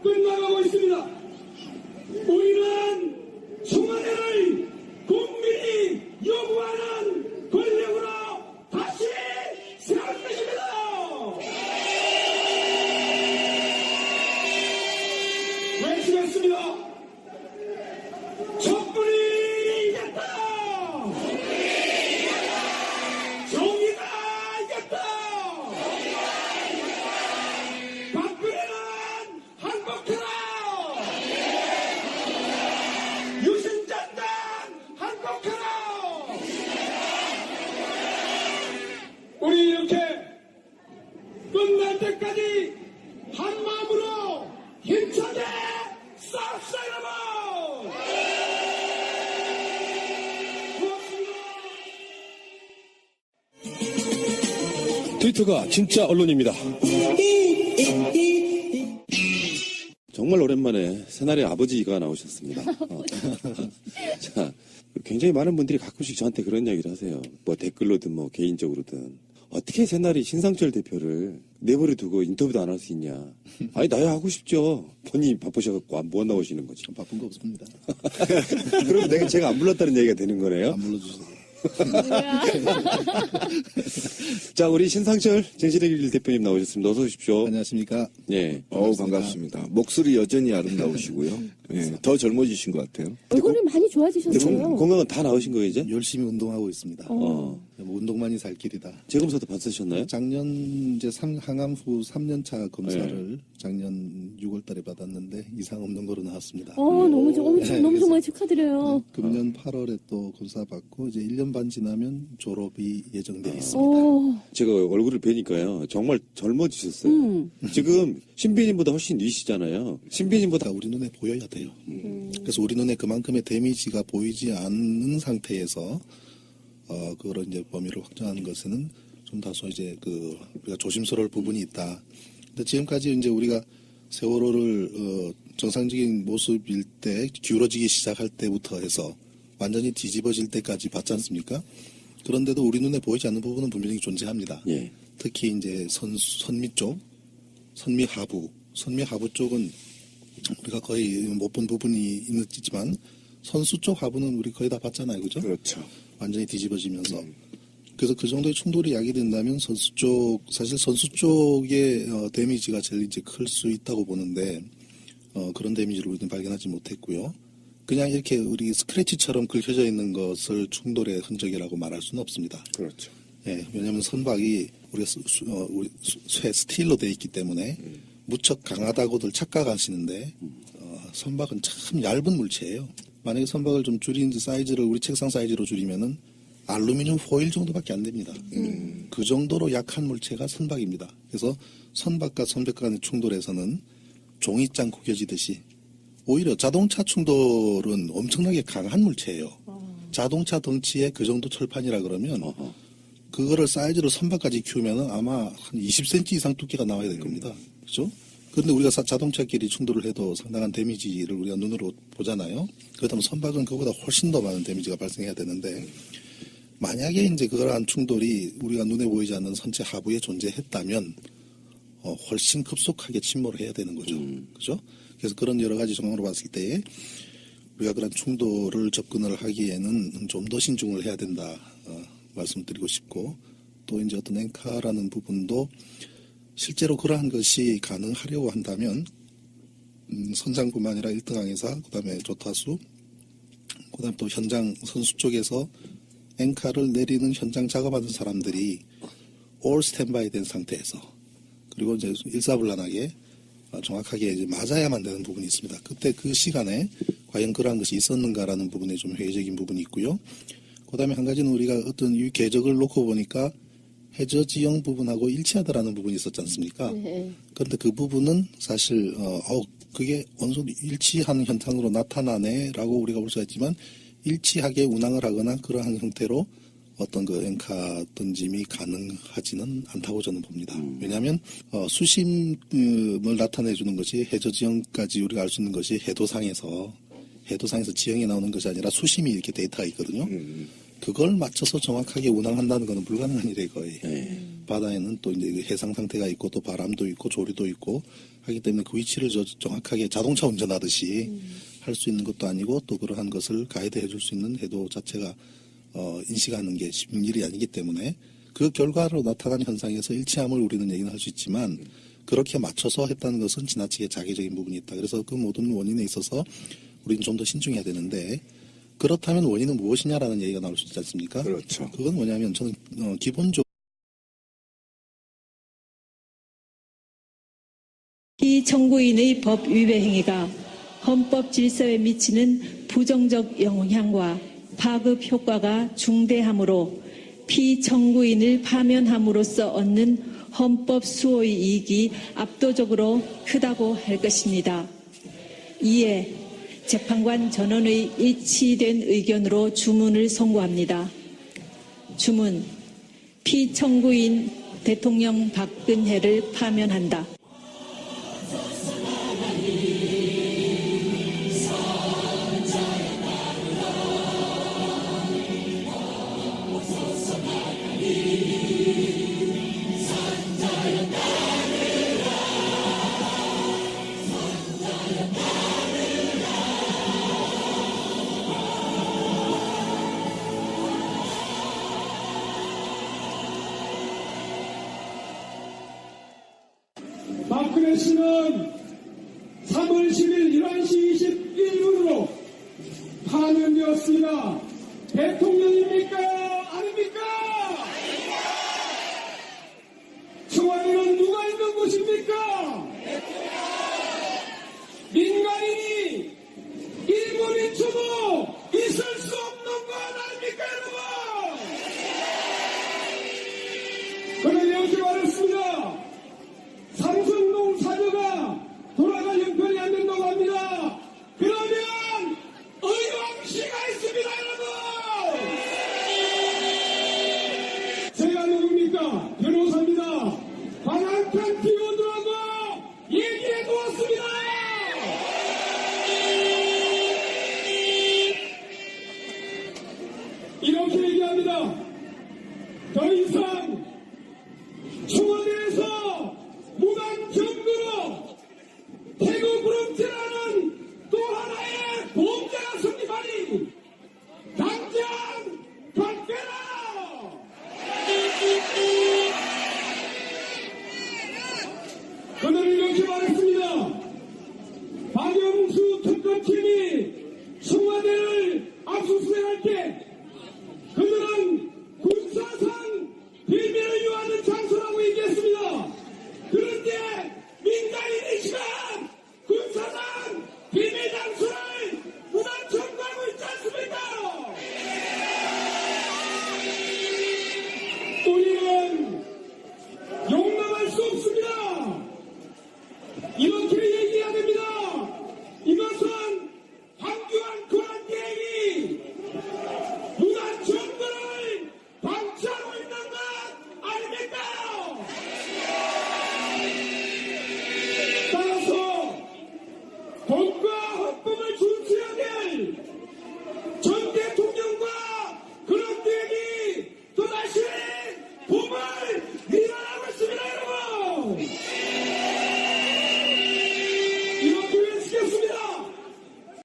끝나가고 있습니다. 우리는 청와대를 국민이 요구하는 권력으로 다시 세울 것입니다. 외치겠습니다. 촛불이 이겼다. 정의가 이겼다. 박근혜는 항복해라. 유신장단 항복해라. 우리 이렇게 끝날 때까지 한 마음으로 힘차게 싸웁시다 여러분. 고맙습니다. 트위터가 진짜 언론입니다. 정말 오랜만에 새날의 아버지가 나오셨습니다. 자, 굉장히 많은 분들이 가끔씩 저한테 그런 이야기를 하세요. 뭐 댓글로든 뭐 개인적으로든. 어떻게 새날이 신상철 대표를 내버려 두고 인터뷰도 안 할 수 있냐. 아니, 나야 하고 싶죠. 본인이 바쁘셔갖고 못 나오시는 거죠. 바쁜 거 없습니다. 그럼 제가 안 불렀다는 얘기가 되는 거네요. 안 불러주세요. 자, 우리 신상철 정신의 대표님 나오셨습니다. 어서 오십시오. 안녕하십니까. 예. 반갑습니다. 목소리 여전히 아름다우시고요. 예, 더 젊어지신 것 같아요. 얼굴이 많이 근데 좋아지셨어요. 건강은 다 나으신 거예요, 이제? 열심히 운동하고 있습니다. 어. 뭐 운동만이 살 길이다. 재검사도 받으셨나요? 작년 이제 항암 후 3년차 검사를 작년 6월달에 받았는데 이상 없는 거로 나왔습니다. 너무 그래서 정말 축하드려요. 금년 8월에 또 검사 받고 이제 1년 반 지나면 졸업이 예정되어 있습니다. 제가 얼굴을 뵈니까요. 정말 젊어지셨어요. 지금 신비님보다 훨씬 뉘시잖아요. 신비님보다 우리 눈에 보여야 돼요. 그래서 우리 눈에 그만큼의 데미지가 보이지 않는 상태에서 그걸 이제 범위를 확정하는 것에는 좀 다소 이제 우리가 조심스러울 부분이 있다. 근데 지금까지 이제 우리가 세월호를 정상적인 모습일 때 기울어지기 시작할 때부터 해서 완전히 뒤집어질 때까지 봤지 않습니까? 그런데도 우리 눈에 보이지 않는 부분은 분명히 존재합니다. 예. 특히 이제 선미 쪽, 선미 하부 쪽은 우리가 거의 못 본 부분이 있지만 선수 쪽 하부는 우리 거의 다 봤잖아요, 그죠? 그렇죠. 완전히 뒤집어지면서. 그래서 그 정도의 충돌이 야기된다면 사실 선수 쪽의 데미지가 제일 이제 클 수 있다고 보는데, 그런 데미지를 우리는 발견하지 못했고요. 그냥 이렇게 우리 스크래치처럼 긁혀져 있는 것을 충돌의 흔적이라고 말할 수는 없습니다. 그렇죠. 예, 왜냐하면 선박이 우리가 우리 쇠 스틸로 되어 있기 때문에 무척 강하다고들 착각하시는데, 선박은 참 얇은 물체예요. 만약에 선박을 좀 줄인 사이즈를 우리 책상 사이즈로 줄이면은 알루미늄 호일 정도밖에 안 됩니다. 그 정도로 약한 물체가 선박입니다. 그래서 선박과 선박 간의 충돌에서는 종이장 구겨지듯이 오히려 자동차 충돌은 엄청나게 강한 물체예요. 자동차 덩치의 그 정도 철판이라 그러면 그거를 사이즈로 선박까지 키우면은 아마 한 20cm 이상 두께가 나와야 될 겁니다. 그렇죠? 그런데 우리가 자동차끼리 충돌을 해도 상당한 데미지를 우리가 눈으로 보잖아요. 그렇다면 선박은 그보다 훨씬 더 많은 데미지가 발생해야 되는데, 만약에 이제 그러한 충돌이 우리가 눈에 보이지 않는 선체 하부에 존재했다면 훨씬 급속하게 침몰을 해야 되는 거죠. 그죠? 그래서 그런 여러 가지 정황으로 봤을 때 우리가 그런 충돌을 접근을 하기에는 좀 더 신중을 해야 된다 말씀드리고 싶고, 또 이제 어떤 엔카라는 부분도 실제로 그러한 것이 가능하려고 한다면 선장뿐만 아니라 1등 항해사, 그다음에 조타수, 그다음에 또 현장 선수 쪽에서 엔카를 내리는 현장 작업하는 사람들이 올 스탠바이 된 상태에서, 그리고 이제 일사불란하게 정확하게 이제 맞아야만 되는 부분이 있습니다. 그때 그 시간에 과연 그러한 것이 있었는가라는 부분에 좀 회의적인 부분이 있고요. 그다음에 한 가지는 우리가 어떤 이 궤적을 놓고 보니까 해저 지형 부분하고 일치하다라는 부분이 있었지 않습니까? 네. 그런데 그 부분은 사실 그게 어느 정도 일치하는 현상으로 나타나네라고 우리가 볼 수가 있지만, 일치하게 운항을 하거나 그러한 형태로 어떤 그 엔카 던짐이 가능하지는 않다고 저는 봅니다. 왜냐하면 수심을 나타내주는 것이 해저 지형까지 우리가 알 수 있는 것이 해도상에서 지형이 나오는 것이 아니라 수심이 이렇게 데이터가 있거든요. 그걸 맞춰서 정확하게 운항한다는 것은 불가능한 일이에요, 거의. 바다에는 또 이제 해상 상태가 있고 또 바람도 있고 조류도 있고 하기 때문에 그 위치를 정확하게 자동차 운전하듯이 할 수 있는 것도 아니고, 또 그러한 것을 가이드 해줄 수 있는 해도 자체가 인식하는 게 쉬운 일이 아니기 때문에 그 결과로 나타난 현상에서 일치함을 우리는 얘기는 할 수 있지만, 그렇게 맞춰서 했다는 것은 지나치게 자기적인 부분이 있다. 그래서 그 모든 원인에 있어서 우리는 좀 더 신중해야 되는데, 그렇다면 원인은 무엇이냐라는 얘기가 나올 수 있지 않습니까? 그렇죠. 그건 뭐냐면 저는 기본적으로 피청구인의 법 위배 행위가 헌법 질서에 미치는 부정적 영향과 파급 효과가 중대하므로 피청구인을 파면함으로써 얻는 헌법 수호의 이익이 압도적으로 크다고 할 것입니다. 이에 재판관 전원의 일치된 의견으로 주문을 선고합니다. 주문, 피청구인 대통령 박근혜를 파면한다. 박근혜 씨는 3월 10일 11시 21분으로 파면되었습니다. 대통령입니까? 아닙니까? 것입니까? 민간인이 1분 1초도 있을 수 없는 것 아닙니까, 여러분? 그런데 이렇게 말했습니다. 삼성동 사저가 돌아갈 형편이 안 된다고 합니다. 그러면 의왕시가 있습니다, 여러분! 제가 누굽니까? 변호사입니다. 방한칸 피고들하고 얘기해 두었습니다! 이렇게 얘기합니다. 더 이상 청와대에서 무단 경고로 태국그룹지라는 또 하나의 범죄가 성립하니 당장 바뀌라! 그들은 이렇게 말했습니다. 박영수 특검팀이 청와대를 압수수색할 때